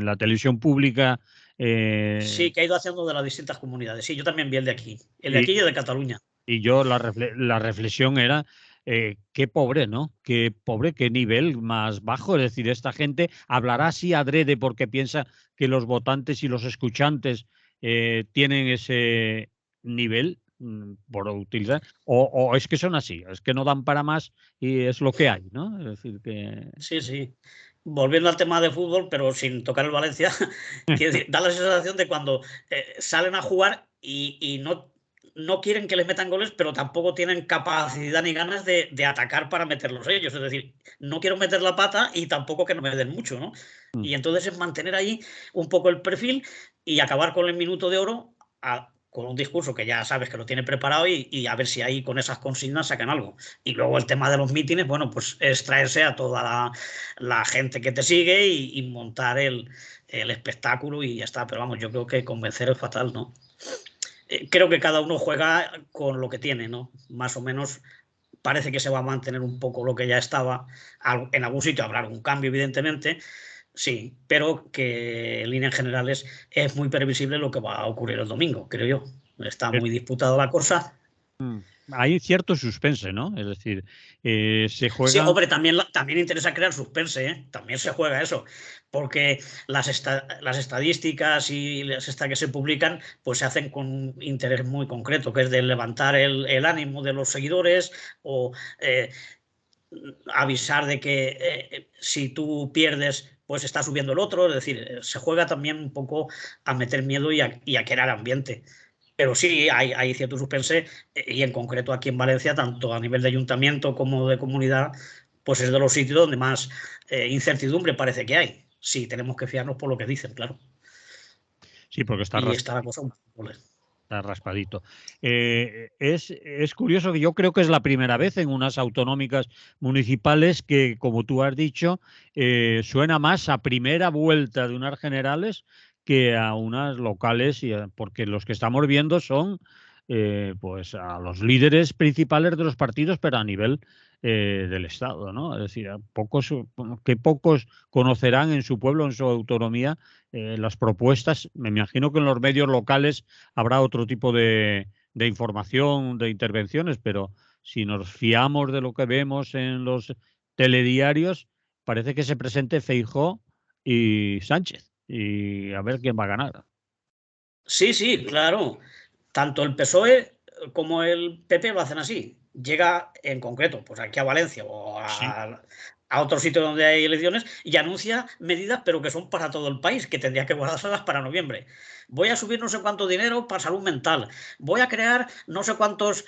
[SPEAKER 1] la televisión pública,
[SPEAKER 2] Sí,
[SPEAKER 1] eh,
[SPEAKER 2] que ha ido haciendo de las distintas comunidades. Sí, yo también vi el de
[SPEAKER 1] y,
[SPEAKER 2] aquí y el de Cataluña.
[SPEAKER 1] y yo la reflexión era qué pobre, ¿no? Qué pobre, qué nivel más bajo. Es decir, esta gente hablará así adrede porque piensa que los votantes y los escuchantes tienen ese nivel por utilizar, o es que son así, es que no dan para más y es lo que hay, ¿no? Es decir, que
[SPEAKER 2] Sí, sí. Volviendo al tema de fútbol, pero sin tocar el Valencia, quiero decir, da la sensación de cuando salen a jugar y no quieren que les metan goles, pero tampoco tienen capacidad ni ganas de atacar para meterlos ellos. Es decir, no quiero meter la pata y tampoco que no me den mucho, ¿no?
[SPEAKER 1] mm,
[SPEAKER 2] Y entonces es mantener ahí un poco el perfil y acabar con el minuto de oro con un discurso que ya sabes que lo tiene preparado y a ver si ahí con esas consignas sacan algo. Y luego el tema de los mítines, bueno, pues es traerse a toda la gente que te sigue y montar el espectáculo y ya está. Pero vamos, yo creo que convencer es fatal, ¿no? Creo que cada uno juega con lo que tiene, ¿no? Más o menos parece que se va a mantener un poco lo que ya estaba. En algún sitio habrá algún cambio, evidentemente, sí, pero que en líneas generales es muy previsible lo que va a ocurrir el domingo, creo yo. Está muy disputada la cosa.
[SPEAKER 1] mm. Hay cierto suspense, ¿no? Es decir, se
[SPEAKER 2] Sí,
[SPEAKER 1] juega.
[SPEAKER 2] hombre, también interesa crear suspense, ¿eh? También se juega eso, porque las estadísticas y las que se publican, pues se hacen con un interés muy concreto, que es de levantar el ánimo de los seguidores o avisar de que si tú pierdes, pues está subiendo el otro. Es decir, se juega también un poco a meter miedo y a crear ambiente. Pero sí, hay cierto suspense y en concreto aquí en Valencia, tanto a nivel de ayuntamiento como de comunidad, pues es de los sitios donde más incertidumbre parece que hay. Sí, tenemos que fiarnos por lo que dicen, claro.
[SPEAKER 1] Sí, porque
[SPEAKER 2] Y está la cosa un poco.
[SPEAKER 1] está raspadito. Es curioso que yo creo que es la primera vez en unas autonómicas municipales que, como tú has dicho, suena más a primera vuelta de unas generales que a unas locales, porque los que estamos viendo son pues a los líderes principales de los partidos, pero a nivel del Estado, ¿no? Es decir, que pocos conocerán en su pueblo, en su autonomía, las propuestas. Me imagino que en los medios locales habrá otro tipo de información, de intervenciones, pero si nos fiamos de lo que vemos en los telediarios, parece que se presente Feijóo y Sánchez. Y a ver quién va a ganar.
[SPEAKER 2] Sí, sí, claro. Tanto el PSOE como el PP lo hacen así. Llega en concreto, pues aquí a Valencia o
[SPEAKER 1] Sí.
[SPEAKER 2] a otro sitio donde hay elecciones y anuncia medidas, pero que son para todo el país, que tendría que guardárselas para noviembre. Voy a subir no sé cuánto dinero para salud mental. Voy a crear no sé cuántos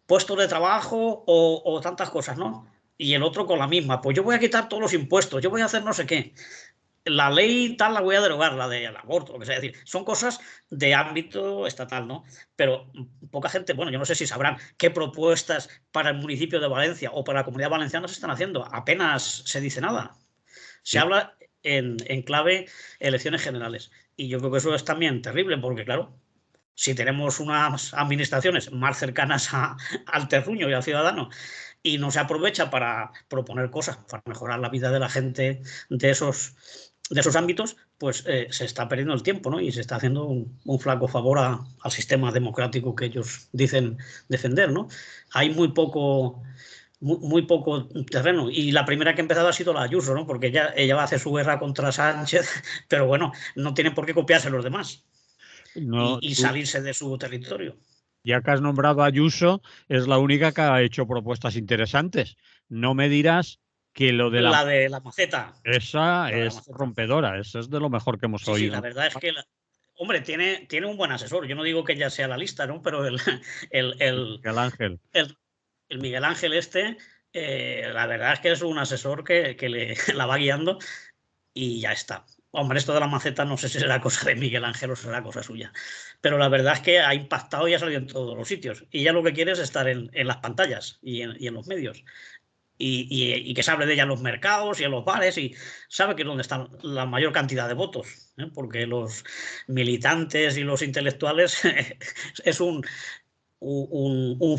[SPEAKER 2] puestos de trabajo o tantas cosas, ¿no? Y el otro con la misma. Pues yo voy a quitar todos los impuestos, yo voy a hacer no sé qué, la ley tal la voy a derogar, la del aborto, lo que sea. Es decir, son cosas de ámbito estatal, ¿no? Pero poca gente, bueno, yo no sé si sabrán qué propuestas para el municipio de Valencia o para la Comunidad Valenciana se están haciendo. Apenas se dice nada. Se
[SPEAKER 1] Sí.
[SPEAKER 2] habla en clave elecciones generales. Y yo creo que eso es también terrible, porque claro, si tenemos unas administraciones más cercanas al terruño y al ciudadano y no se aprovecha para proponer cosas, para mejorar la vida de la gente de esos ámbitos, pues se está perdiendo el tiempo, ¿no? Y se está haciendo un flaco favor al sistema democrático que ellos dicen defender, ¿no? Hay muy poco terreno. Y la primera que ha empezado ha sido la Ayuso, ¿no? Porque ella va a hacer su guerra contra Sánchez, pero bueno, no tienen por qué copiarse los demás
[SPEAKER 1] No,
[SPEAKER 2] y
[SPEAKER 1] tú,
[SPEAKER 2] salirse de su territorio.
[SPEAKER 1] ya que has nombrado a Ayuso, es la única que ha hecho propuestas interesantes. No me dirás que lo de la...
[SPEAKER 2] La de la maceta.
[SPEAKER 1] Esa
[SPEAKER 2] La de la
[SPEAKER 1] es
[SPEAKER 2] maceta.
[SPEAKER 1] rompedora, eso es de lo mejor que hemos
[SPEAKER 2] Sí, sí,
[SPEAKER 1] oído.
[SPEAKER 2] la verdad es que, hombre, tiene un buen asesor. Yo no digo que ella sea la lista, ¿no? Pero el, el,
[SPEAKER 1] Miguel Ángel.
[SPEAKER 2] el, el Miguel Ángel este, la verdad es que es un asesor que le, la va guiando y ya está. Hombre, esto de la maceta no sé si será cosa de Miguel Ángel o será cosa suya. Pero la verdad es que ha impactado y ha salido en todos los sitios. Y ya lo que quiere es estar en las pantallas y en los medios. Y que se hable de ella en los mercados y en los bares y sabe que es donde está la mayor cantidad de votos, ¿eh? Porque los militantes y los intelectuales es un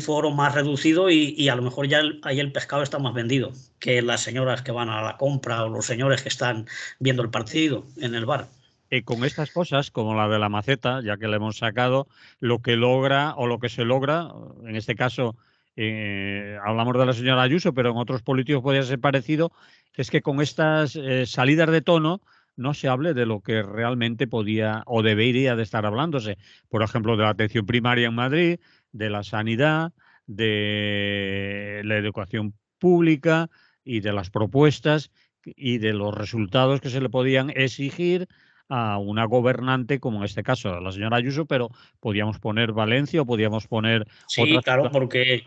[SPEAKER 2] foro más reducido y a lo mejor ya ahí el pescado está más vendido que las señoras que van a la compra o los señores que están viendo el partido en el bar.
[SPEAKER 1] Con estas cosas, como la de la maceta, ya que le hemos sacado, lo que logra o lo que se logra, en este caso hablamos de la señora Ayuso, pero en otros políticos podría ser parecido, es que con estas salidas de tono no se hable de lo que realmente podía o debería de estar hablándose. Por ejemplo, de la atención primaria en Madrid, de la sanidad, de la educación pública y de las propuestas y de los resultados que se le podían exigir a una gobernante, como en este caso la señora Ayuso, pero podíamos poner Valencia o podíamos poner
[SPEAKER 2] Sí,
[SPEAKER 1] otras
[SPEAKER 2] claro,
[SPEAKER 1] ciudades.
[SPEAKER 2] porque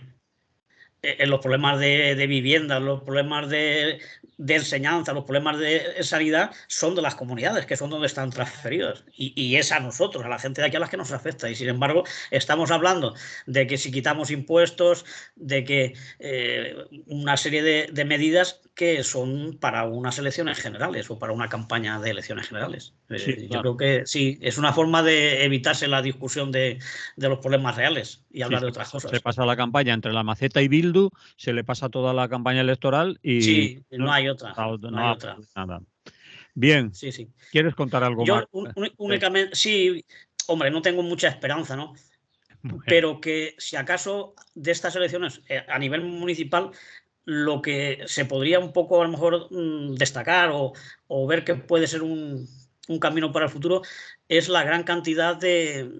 [SPEAKER 2] en los problemas de vivienda, los problemas de enseñanza, los problemas de sanidad son de las comunidades, que son donde están transferidos. Y es a nosotros, a la gente de aquí a las que nos afecta. Y sin embargo, estamos hablando de que si quitamos impuestos, de que una serie de medidas que son para unas elecciones generales o para una campaña de elecciones generales.
[SPEAKER 1] Sí,
[SPEAKER 2] Yo
[SPEAKER 1] claro.
[SPEAKER 2] creo que sí, es una forma de evitarse la discusión de los problemas reales y
[SPEAKER 1] Sí,
[SPEAKER 2] hablar de otras
[SPEAKER 1] se
[SPEAKER 2] cosas.
[SPEAKER 1] pasa la campaña entre la maceta y Bildu, se le pasa toda la campaña electoral y
[SPEAKER 2] Sí, no
[SPEAKER 1] no,
[SPEAKER 2] hay otra, no
[SPEAKER 1] no
[SPEAKER 2] hay
[SPEAKER 1] habla
[SPEAKER 2] otra.
[SPEAKER 1] de nada. Bien,
[SPEAKER 2] Sí, sí.
[SPEAKER 1] ¿quieres contar algo más?
[SPEAKER 2] Yo únicamente, sí, hombre, no tengo mucha esperanza, ¿no?
[SPEAKER 1] Bueno,
[SPEAKER 2] Pero que si acaso de estas elecciones a nivel municipal, lo que se podría un poco a lo mejor destacar o ver que puede ser un camino para el futuro es la gran cantidad de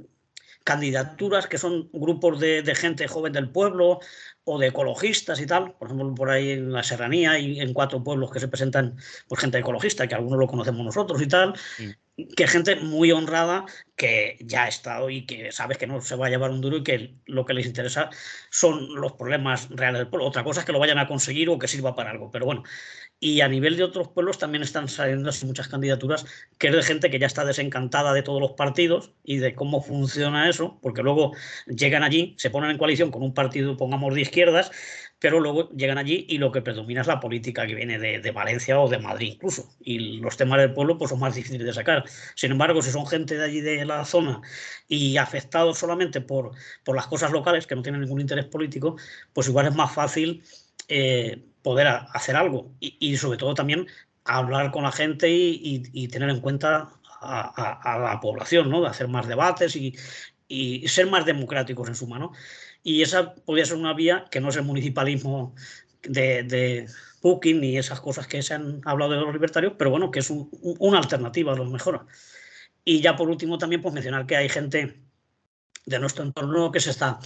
[SPEAKER 2] candidaturas que son grupos de gente joven del pueblo o de ecologistas y tal. Por ejemplo, por ahí en la Serranía y en 4 pueblos que se presentan pues, gente ecologista, que algunos lo conocemos nosotros y tal,
[SPEAKER 1] sí.
[SPEAKER 2] que gente muy honrada que ya ha estado y que sabes que no se va a llevar un duro y que lo que les interesa son los problemas reales del pueblo. Otra cosa es que lo vayan a conseguir o que sirva para algo, pero bueno. Y a nivel de otros pueblos también están saliendo así muchas candidaturas que es de gente que ya está desencantada de todos los partidos y de cómo funciona eso, porque luego llegan allí, se ponen en coalición con un partido, pongamos, de izquierdas, pero luego llegan allí y lo que predomina es la política que viene de Valencia o de Madrid incluso. Y los temas del pueblo pues son más difíciles de sacar. Sin embargo, si son gente de allí de la zona y afectados solamente por las cosas locales, que no tienen ningún interés político, pues igual es más fácil poder hacer algo. Y sobre todo también hablar con la gente y tener en cuenta a la población, ¿no? De hacer más debates y ser más democráticos en suma, ¿no? Y esa podría ser una vía que no es el municipalismo de Putin ni esas cosas que se han hablado de los libertarios, pero bueno, que es una alternativa a lo mejor. Y ya por último también pues mencionar que hay gente de nuestro entorno que se está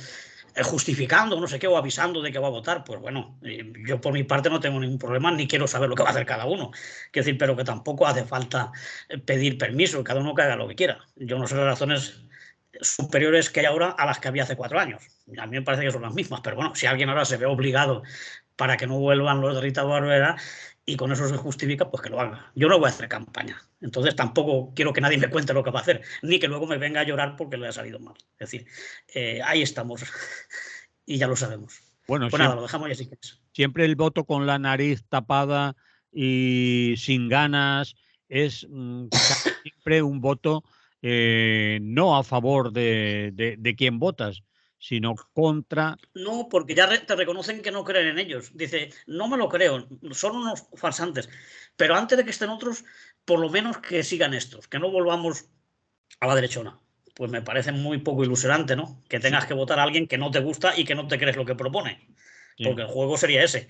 [SPEAKER 2] justificando, no sé qué, o avisando de que va a votar. Pues bueno, yo por mi parte no tengo ningún problema, ni quiero saber lo que va a hacer cada uno. Quiero decir, pero que tampoco hace falta pedir permiso, cada uno que haga lo que quiera. Yo no sé las razones superiores que hay ahora a las que había hace 4 años. A mí me parece que son las mismas, pero bueno, si alguien ahora se ve obligado para que no vuelvan los de Rita Barberá y con eso se justifica, pues que lo haga. Yo no voy a hacer campaña, entonces tampoco quiero que nadie me cuente lo que va a hacer, ni que luego me venga a llorar porque le ha salido mal. Es decir, ahí estamos y ya lo sabemos.
[SPEAKER 1] Bueno,
[SPEAKER 2] pues nada, lo dejamos ya si quieres.
[SPEAKER 1] Siempre el voto con la nariz tapada y sin ganas es siempre un voto no a favor de quien votas, sino contra.
[SPEAKER 2] No, porque ya te reconocen que no creen en ellos. Dice, no me lo creo, son unos farsantes. Pero antes de que estén otros, por lo menos que sigan estos, que no volvamos a la derechona. Pues me parece muy poco ilusionante, ¿no? Que tengas que votar a alguien que no te gusta y que no te crees lo que propone.
[SPEAKER 1] Sí.
[SPEAKER 2] Porque el juego sería ese.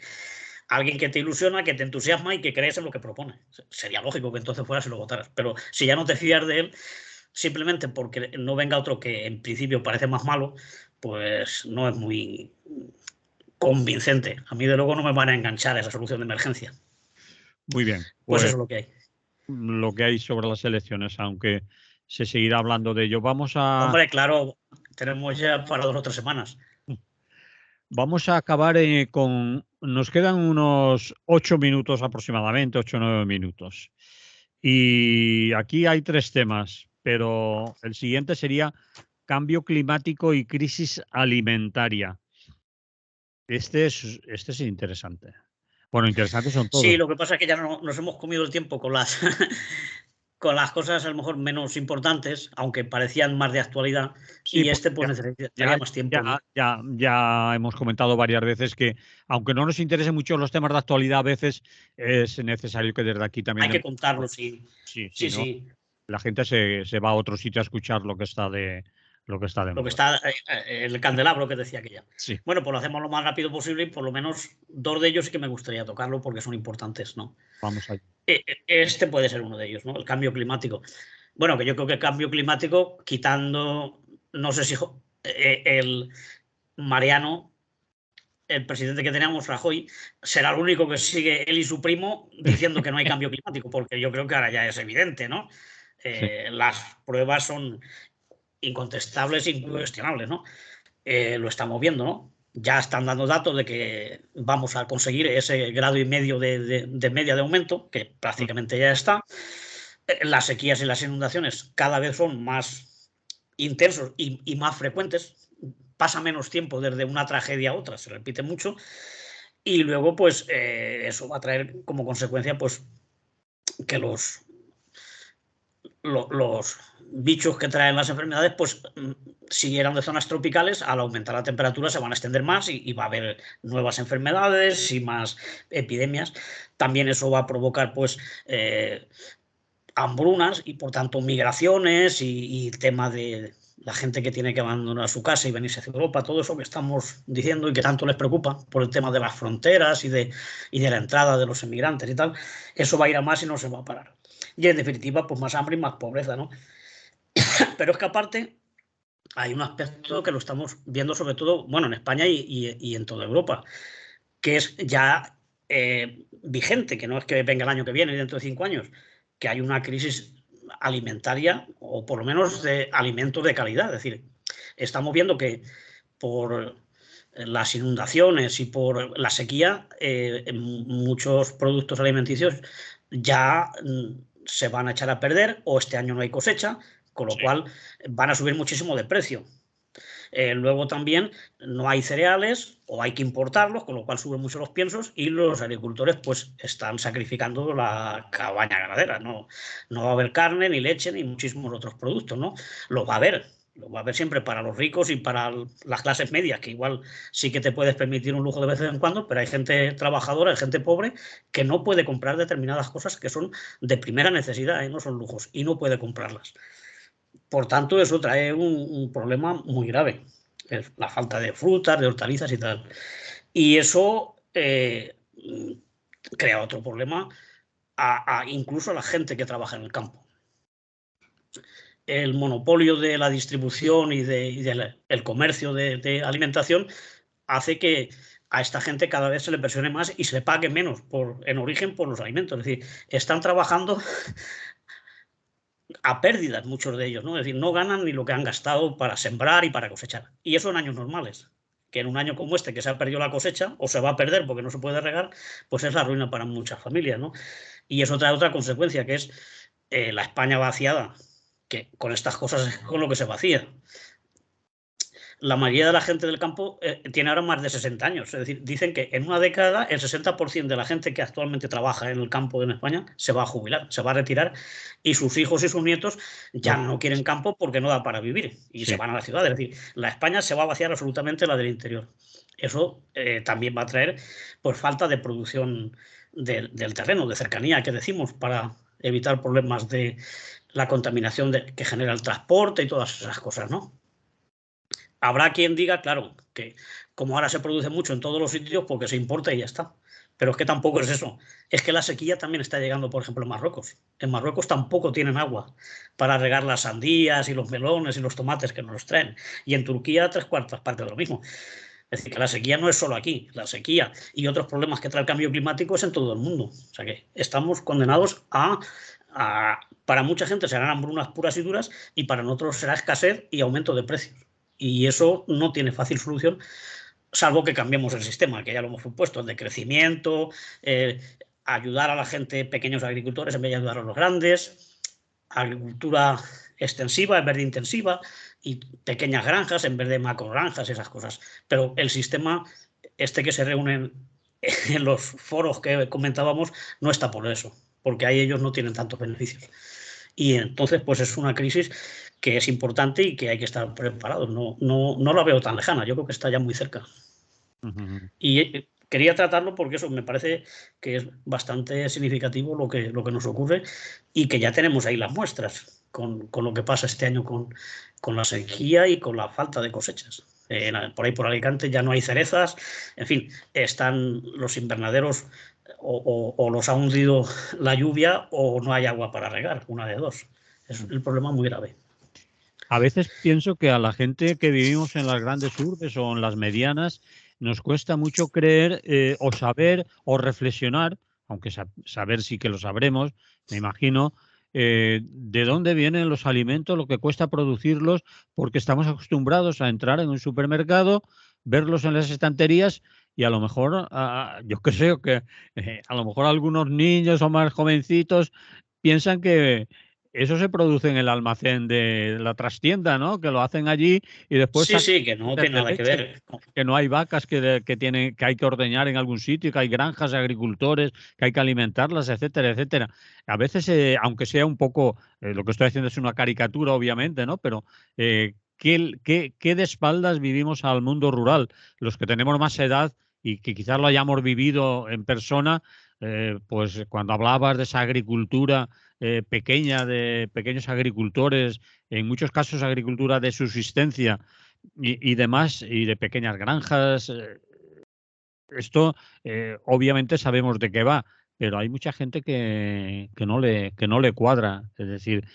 [SPEAKER 2] Alguien que te ilusiona, que te entusiasma y que crees en lo que propone. Sería lógico que entonces fueras y lo votaras. Pero si ya no te fías de él, simplemente porque no venga otro que en principio parece más malo, pues no es muy convincente. A mí de luego no me van a enganchar a esa solución de emergencia.
[SPEAKER 1] Muy bien.
[SPEAKER 2] Pues eso es lo que hay.
[SPEAKER 1] Lo que hay sobre las elecciones, aunque se seguirá hablando de ello.
[SPEAKER 2] Hombre, claro, tenemos ya para 2 o 3 semanas.
[SPEAKER 1] Vamos a acabar con. Nos quedan unos 8 minutos aproximadamente, 8 o 9 minutos. Y aquí hay 3 temas, pero el siguiente sería cambio climático y crisis alimentaria. Este es interesante. Bueno, interesantes son todos.
[SPEAKER 2] Sí, lo que pasa es que ya nos hemos comido el tiempo con las, con las cosas a lo mejor menos importantes, aunque parecían más de actualidad,
[SPEAKER 1] Sí,
[SPEAKER 2] y pues necesitaría más tiempo, ¿no?
[SPEAKER 1] ya hemos comentado varias veces que, aunque no nos interesen mucho los temas de actualidad, a veces es necesario que desde aquí también.
[SPEAKER 2] Hay que contarlo, sí.
[SPEAKER 1] Sí,
[SPEAKER 2] Sí,
[SPEAKER 1] ¿no?
[SPEAKER 2] sí.
[SPEAKER 1] La gente se va a otro sitio a escuchar lo que está de
[SPEAKER 2] Lo que
[SPEAKER 1] moda.
[SPEAKER 2] está el candelabro que decía aquella.
[SPEAKER 1] Sí.
[SPEAKER 2] Bueno, pues lo hacemos lo más rápido posible y por lo menos 2 de ellos sí que me gustaría tocarlo porque son importantes, ¿no?
[SPEAKER 1] Vamos allá.
[SPEAKER 2] Este puede ser uno de ellos, ¿no? El cambio climático. Bueno, que yo creo que el cambio climático, quitando, no sé si el Mariano, el presidente que teníamos, Rajoy, será el único que sigue él y su primo diciendo que no hay cambio climático, porque yo creo que ahora ya es evidente, ¿no?
[SPEAKER 1] Sí.
[SPEAKER 2] Las pruebas son incontestables e incuestionables, ¿no? Lo estamos viendo, ¿no? Ya están dando datos de que vamos a conseguir ese 1,5 grados de media de aumento, que prácticamente ya está. Las sequías y las inundaciones cada vez son más intensos y más frecuentes. Pasa menos tiempo desde una tragedia a otra, se repite mucho. Y luego, pues, eso va a traer como consecuencia, pues, que los bichos que traen las enfermedades, pues si eran de zonas tropicales, al aumentar la temperatura se van a extender más y va a haber nuevas enfermedades y más epidemias. También eso va a provocar, pues, hambrunas y por tanto migraciones y tema de la gente que tiene que abandonar su casa y venirse hacia Europa, todo eso que estamos diciendo y que tanto les preocupa por el tema de las fronteras y de la entrada de los inmigrantes y tal, eso va a ir a más y no se va a parar. Y en definitiva, pues más hambre y más pobreza, ¿no? Pero es que aparte hay un aspecto que lo estamos viendo sobre todo, bueno, en España y en toda Europa, que es ya vigente, que no es que venga el año que viene, dentro de 5 años, que hay una crisis alimentaria, o por lo menos de alimentos de calidad. Es decir, estamos viendo que por las inundaciones y por la sequía, muchos productos alimenticios ya se van a echar a perder, o este año no hay cosecha, con lo cual van a subir muchísimo de precio. Luego también no hay cereales o hay que importarlos, con lo cual suben mucho los piensos, y los agricultores pues están sacrificando la cabaña ganadera. No va a haber carne, ni leche, ni muchísimos otros productos, ¿no? Lo va a haber siempre para los ricos y para las clases medias, que igual sí que te puedes permitir un lujo de vez en cuando, pero hay gente trabajadora, hay gente pobre que no puede comprar determinadas cosas que son de primera necesidad, no son lujos, y no puede comprarlas. Por tanto, eso trae un problema muy grave, es la falta de frutas, de hortalizas y tal. Y eso crea otro problema incluso a la gente que trabaja en el campo. El monopolio de la distribución y del comercio de alimentación hace que a esta gente cada vez se le presione más y se le pague menos en origen por los alimentos. Es decir, están trabajando a pérdidas muchos de ellos, ¿no? Es decir, no ganan ni lo que han gastado para sembrar y para cosechar. Y eso en años normales. Que en un año como este, que se ha perdido la cosecha, o se va a perder porque no se puede regar, pues es la ruina para muchas familias, ¿no? Y eso trae otra consecuencia, que es la España vaciada, que con estas cosas es con lo que se vacía. La mayoría de la gente del campo tiene ahora más de 60 años. Es decir, dicen que en una década el 60% de la gente que actualmente trabaja en el campo en España se va a jubilar, se va a retirar, y sus hijos y sus nietos ya no quieren campo porque no da para vivir y se van a la ciudad. Es decir, la España se va a vaciar absolutamente, la del interior. Eso también va a traer pues, falta de producción del terreno, de cercanía, que decimos, para evitar problemas de la contaminación que genera el transporte y todas esas cosas, ¿no? Habrá quien diga, claro, que como ahora se produce mucho en todos los sitios, porque se importa y ya está. Pero es que tampoco es eso. Es que la sequía también está llegando, por ejemplo, en Marruecos. En Marruecos tampoco tienen agua para regar las sandías y los melones y los tomates que nos los traen. Y en Turquía 3/4 partes de lo mismo. Es decir, que la sequía no es solo aquí. La sequía y otros problemas que trae el cambio climático es en todo el mundo. O sea que estamos condenados para mucha gente serán hambrunas puras y duras, y para nosotros será escasez y aumento de precios. Y eso no tiene fácil solución, salvo que cambiemos el sistema, que ya lo hemos supuesto, el de crecimiento, ayudar a la gente, pequeños agricultores en vez de ayudar a los grandes, agricultura extensiva en vez de intensiva, y pequeñas granjas en vez de macrogranjas, esas cosas. Pero el sistema que se reúne en los foros que comentábamos no está por eso, porque ahí ellos no tienen tantos beneficios. Y entonces, pues es una crisis que es importante y que hay que estar preparados. No la veo tan lejana, yo creo que está ya muy cerca. Y quería tratarlo porque eso me parece que es bastante significativo lo que nos ocurre, y que ya tenemos ahí las muestras con lo que pasa este año con la sequía y con la falta de cosechas. Por ahí por Alicante ya no hay cerezas, en fin, están los invernaderos o los ha hundido la lluvia o no hay agua para regar, una de dos. Es el problema muy grave.
[SPEAKER 1] A veces pienso que a la gente que vivimos en las grandes urbes o en las medianas nos cuesta mucho creer o saber o reflexionar, aunque saber sí que lo sabremos, me imagino, de dónde vienen los alimentos, lo que cuesta producirlos, porque estamos acostumbrados a entrar en un supermercado, verlos en las estanterías y a lo mejor, yo creo que a lo mejor algunos niños o más jovencitos piensan que eso se produce en el almacén de la trastienda, ¿no? Que lo hacen allí y después
[SPEAKER 2] Sí,
[SPEAKER 1] sacan
[SPEAKER 2] sí, que no tiene
[SPEAKER 1] de
[SPEAKER 2] nada que
[SPEAKER 1] leche,
[SPEAKER 2] ver.
[SPEAKER 1] que no hay vacas que hay que ordeñar en algún sitio, que hay granjas de agricultores, que hay que alimentarlas, etcétera, etcétera. A veces, aunque sea un poco, lo que estoy haciendo es una caricatura, obviamente, ¿no? Pero ¿qué de espaldas vivimos al mundo rural? Los que tenemos más edad y que quizás lo hayamos vivido en persona, pues cuando hablabas de esa agricultura pequeña, de pequeños agricultores, en muchos casos agricultura de subsistencia y demás, y de pequeñas granjas. Esto obviamente sabemos de qué va, pero hay mucha gente que no le cuadra. Es decir,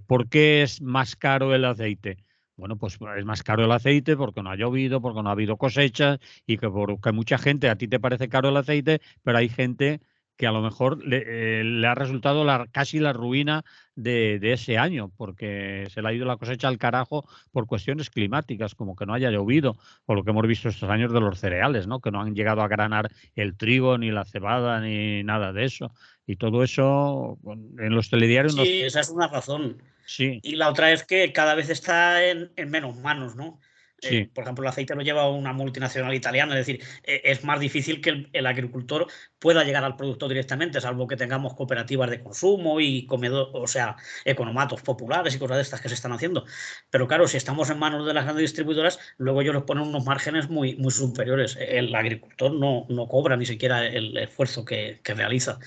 [SPEAKER 1] ¿por qué es más caro el aceite? Bueno, pues es más caro el aceite porque no ha llovido, porque no ha habido cosechas y porque mucha gente, a ti te parece caro el aceite, pero hay gente que a lo mejor le ha resultado casi la ruina de ese año, porque se le ha ido la cosecha al carajo por cuestiones climáticas, como que no haya llovido, o lo que hemos visto estos años de los cereales, ¿no? Que no han llegado a granar el trigo, ni la cebada, ni nada de eso. Y todo eso en los telediarios nos...
[SPEAKER 2] Sí, esa es una razón.
[SPEAKER 1] Sí,
[SPEAKER 2] Y la otra es que cada vez está en menos manos, ¿no?
[SPEAKER 1] sí.
[SPEAKER 2] Por ejemplo, el aceite lo lleva una multinacional italiana, es decir, es más difícil que el agricultor pueda llegar al producto directamente, salvo que tengamos cooperativas de consumo y comedor, o sea, economatos populares y cosas de estas que se están haciendo. Pero claro, si estamos en manos de las grandes distribuidoras, luego ellos les ponen unos márgenes muy, muy superiores. El agricultor no cobra ni siquiera el esfuerzo que realiza.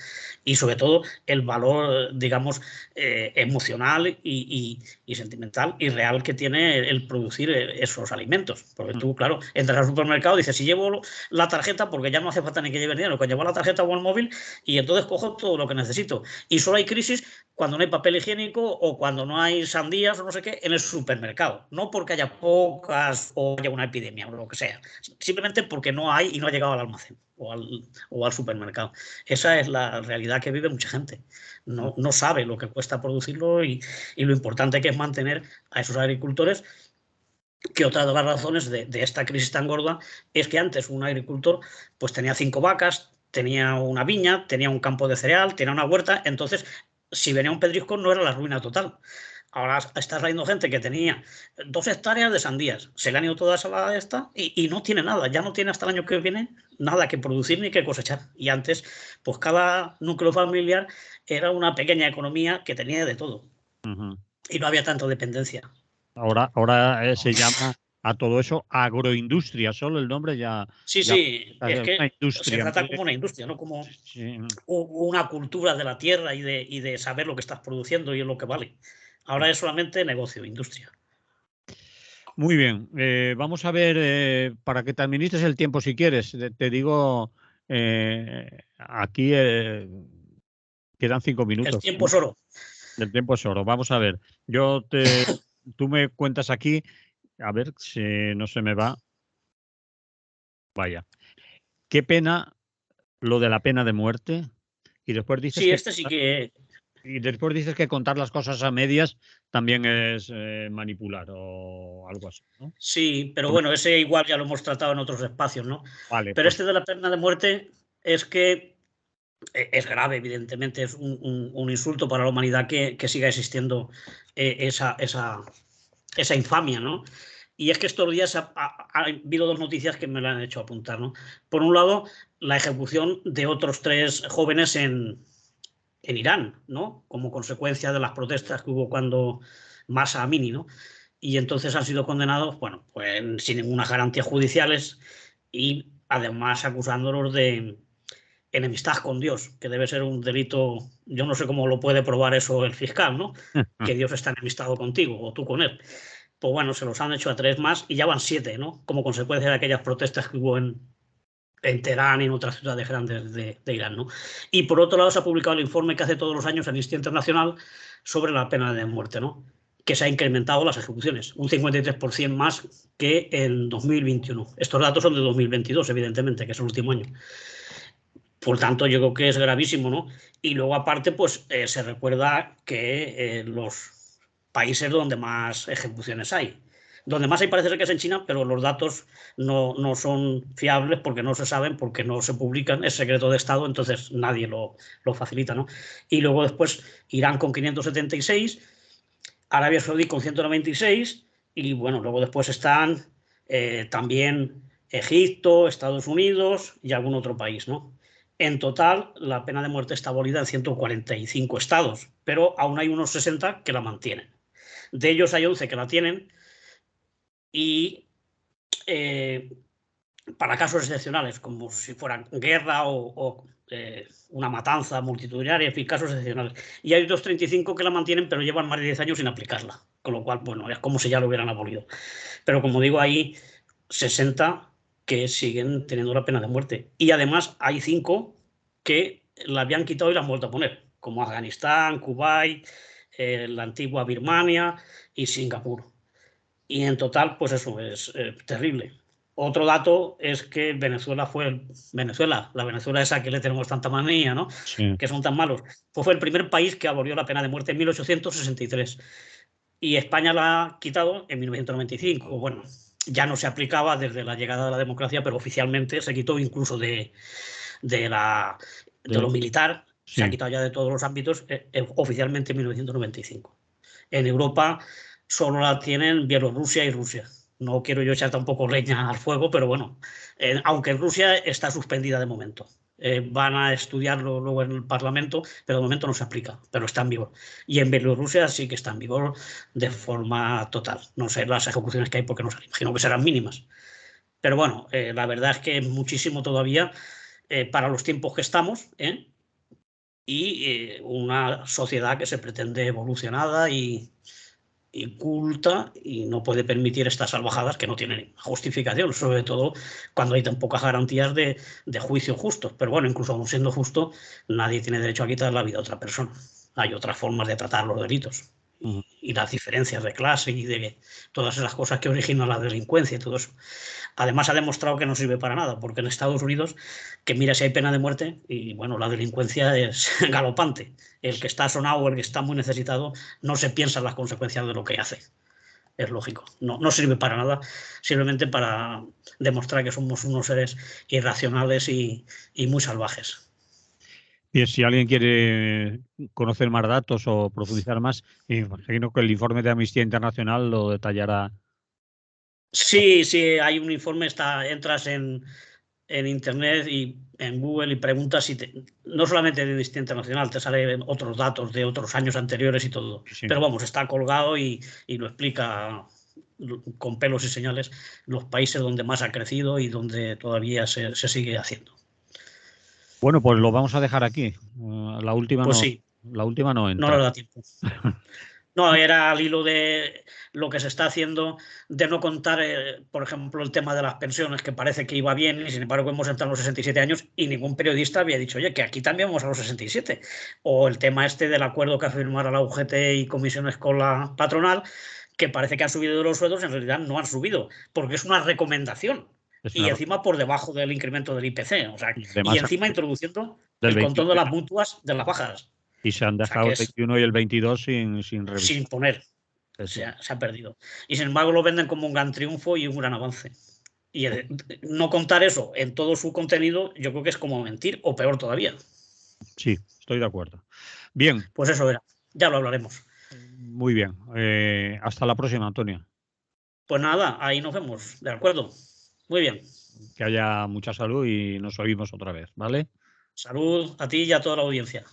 [SPEAKER 2] Y sobre todo el valor, digamos, emocional y sentimental y real que tiene el producir esos alimentos. Porque tú, claro, entras al supermercado y dices, si llevo la tarjeta, porque ya no hace falta ni que lleve dinero, que llevo la tarjeta o el móvil y entonces cojo todo lo que necesito. Y solo hay crisis cuando no hay papel higiénico o cuando no hay sandías o no sé qué en el supermercado. No porque haya pocas o haya una epidemia o lo que sea. Simplemente porque no hay y no ha llegado al almacén o al supermercado. Esa es la realidad que vive mucha gente. No sabe lo que cuesta producirlo y lo importante que es mantener a esos agricultores, que otra de las razones de esta crisis tan gorda es que antes un agricultor pues tenía 5 vacas, tenía una viña, tenía un campo de cereal, tenía una huerta, entonces si venía un pedrisco no era la ruina total. Ahora está saliendo gente que tenía 2 hectáreas de sandías, se le han ido todas a la esta y no tiene nada, ya no tiene hasta el año que viene nada que producir ni que cosechar. Y antes, pues cada núcleo familiar era una pequeña economía que tenía de todo y no había tanta dependencia.
[SPEAKER 1] Ahora se llama a todo eso agroindustria, solo el nombre
[SPEAKER 2] Sí,
[SPEAKER 1] ya
[SPEAKER 2] sí, es
[SPEAKER 1] es una
[SPEAKER 2] que se
[SPEAKER 1] industria.
[SPEAKER 2] trata como una industria, no como
[SPEAKER 1] Sí.
[SPEAKER 2] una cultura de la tierra y de saber lo que estás produciendo y lo que vale. Ahora es solamente negocio, industria.
[SPEAKER 1] Muy bien, vamos a ver, para que te administres el tiempo si quieres, te digo, aquí quedan 5 minutos.
[SPEAKER 2] El tiempo es oro.
[SPEAKER 1] El tiempo es oro. Vamos a ver, tú me cuentas aquí, a ver si no se me va. Vaya, qué pena lo de la pena de muerte. Y después dices
[SPEAKER 2] Sí,
[SPEAKER 1] que
[SPEAKER 2] este sí que.
[SPEAKER 1] contar las cosas a medias también es manipular o algo así, ¿no?
[SPEAKER 2] Sí, pero bueno, ese igual ya lo hemos tratado en otros espacios, ¿no?
[SPEAKER 1] Vale,
[SPEAKER 2] Pero
[SPEAKER 1] pues
[SPEAKER 2] este de la pena de muerte es que es grave, evidentemente, es un insulto para la humanidad que siga existiendo esa infamia, ¿no? Y es que estos días ha habido 2 noticias que me lo han hecho apuntar, ¿no? Por un lado, la ejecución de otros 3 jóvenes en Irán, ¿no? Como consecuencia de las protestas que hubo cuando Masa Amini, ¿no? Y entonces han sido condenados, bueno, pues sin ninguna garantía judiciales y además acusándolos de enemistad con Dios, que debe ser un delito, yo no sé cómo lo puede probar eso el fiscal, ¿no? Que Dios está enemistado contigo o tú con él. Pues bueno, se los han hecho a 3 más y ya van 7, ¿no? Como consecuencia de aquellas protestas que hubo en Teherán y en otras ciudades grandes de Irán, ¿no? Y por otro lado se ha publicado el informe que hace todos los años Amnistía Internacional sobre la pena de muerte, ¿no? Que se ha incrementado las ejecuciones, un 53% más que en 2021. Estos datos son de 2022, evidentemente, que es el último año. Por tanto, yo creo que es gravísimo, ¿no? Y luego, aparte, pues se recuerda que los países donde más ejecuciones hay. Donde más hay parece ser que es en China, pero los datos no son fiables porque no se saben, porque no se publican, es secreto de Estado, entonces nadie lo facilita, ¿no? Y luego después Irán con 576, Arabia Saudí con 196 y bueno, luego después están también Egipto, Estados Unidos y algún otro país, ¿no? En total, la pena de muerte está abolida en 145 estados, pero aún hay unos 60 que la mantienen. De ellos hay 11 que la tienen y para casos excepcionales, como si fueran guerra o una matanza multitudinaria, en fin, casos excepcionales. Y hay otros 35 que la mantienen, pero llevan más de 10 años sin aplicarla. Con lo cual, bueno, es como si ya lo hubieran abolido. Pero como digo, hay 60 que siguen teniendo la pena de muerte. Y además hay 5 que la habían quitado y la han vuelto a poner, como Afganistán, Kuwait, la antigua Birmania y Singapur. Y en total, pues eso es terrible. Otro dato es que Venezuela la Venezuela esa que le tenemos tanta manía, ¿no?
[SPEAKER 1] Sí.
[SPEAKER 2] Que son tan malos, pues fue el primer país que abolió la pena de muerte en 1863. Y España la ha quitado en 1995. Bueno, ya no se aplicaba desde la llegada de la democracia, pero oficialmente se quitó incluso de lo militar, se ha
[SPEAKER 1] Sí.
[SPEAKER 2] quitado ya de todos los ámbitos, oficialmente en 1995. En Europa solo la tienen Bielorrusia y Rusia. No quiero yo echar tampoco leña al fuego, pero bueno, aunque en Rusia está suspendida de momento. Van a estudiarlo luego en el Parlamento, pero de momento no se aplica, pero está en vigor. Y en Bielorrusia sí que está en vigor de forma total. No sé las ejecuciones que hay porque no sé, imagino que serán mínimas. Pero bueno, la verdad es que muchísimo todavía para los tiempos que estamos, y una sociedad que se pretende evolucionada y culta y no puede permitir estas salvajadas que no tienen justificación, sobre todo cuando hay tan pocas garantías de juicios justos. Pero bueno, incluso aún siendo justo, nadie tiene derecho a quitar la vida a otra persona. Hay otras formas de tratar los delitos. Y las diferencias de clase y de todas esas cosas que originan la delincuencia y todo eso. Además, ha demostrado que no sirve para nada, porque en Estados Unidos, que mira si hay pena de muerte, y bueno, la delincuencia es galopante. El que está sonado o el que está muy necesitado no se piensa en las consecuencias de lo que hace. Es lógico. No sirve para nada, simplemente para demostrar que somos unos seres irracionales y muy salvajes.
[SPEAKER 1] Bien, si alguien quiere conocer más datos o profundizar más, imagino que el informe de Amnistía Internacional lo detallará.
[SPEAKER 2] Sí, hay un informe, entras en internet y en Google y preguntas si no solamente de Amnistía Internacional, te salen otros datos de otros años anteriores y todo.
[SPEAKER 1] Sí.
[SPEAKER 2] Pero vamos, está colgado y lo explica con pelos y señales los países donde más ha crecido y donde todavía se sigue haciendo.
[SPEAKER 1] Bueno, pues lo vamos a dejar aquí. La última
[SPEAKER 2] Pues
[SPEAKER 1] no,
[SPEAKER 2] sí,
[SPEAKER 1] la última no
[SPEAKER 2] no
[SPEAKER 1] entra.
[SPEAKER 2] nos da tiempo. No, era al hilo de lo que se está haciendo de no contar, por ejemplo, el tema de las pensiones, que parece que iba bien, y sin embargo hemos entrado a los 67 años y ningún periodista había dicho, oye, que aquí también vamos a los 67. O el tema este del acuerdo que firmara la UGT y comisiones con la patronal, que parece que han subido los sueldos, en realidad no han subido, porque es una recomendación. Y encima por debajo del incremento del IPC. O sea, y encima introduciendo
[SPEAKER 1] del
[SPEAKER 2] el control de
[SPEAKER 1] 21,
[SPEAKER 2] las mutuas de las bajas.
[SPEAKER 1] y se han
[SPEAKER 2] O sea,
[SPEAKER 1] dejado
[SPEAKER 2] que
[SPEAKER 1] el
[SPEAKER 2] es
[SPEAKER 1] 21 y el 22 sin revisar.
[SPEAKER 2] sin poner. Se ha perdido. Y sin embargo lo venden como un gran triunfo y un gran avance. Y no contar eso en todo su contenido, yo creo que es como mentir, o peor todavía.
[SPEAKER 1] Sí, estoy de acuerdo. Bien.
[SPEAKER 2] Pues eso era. Ya lo hablaremos.
[SPEAKER 1] Muy bien. Hasta la próxima, Antonio.
[SPEAKER 2] Pues nada, ahí nos vemos. ¿De acuerdo? Muy bien.
[SPEAKER 1] Que haya mucha salud y nos oímos otra vez, ¿vale?
[SPEAKER 2] Salud a ti y a toda la audiencia.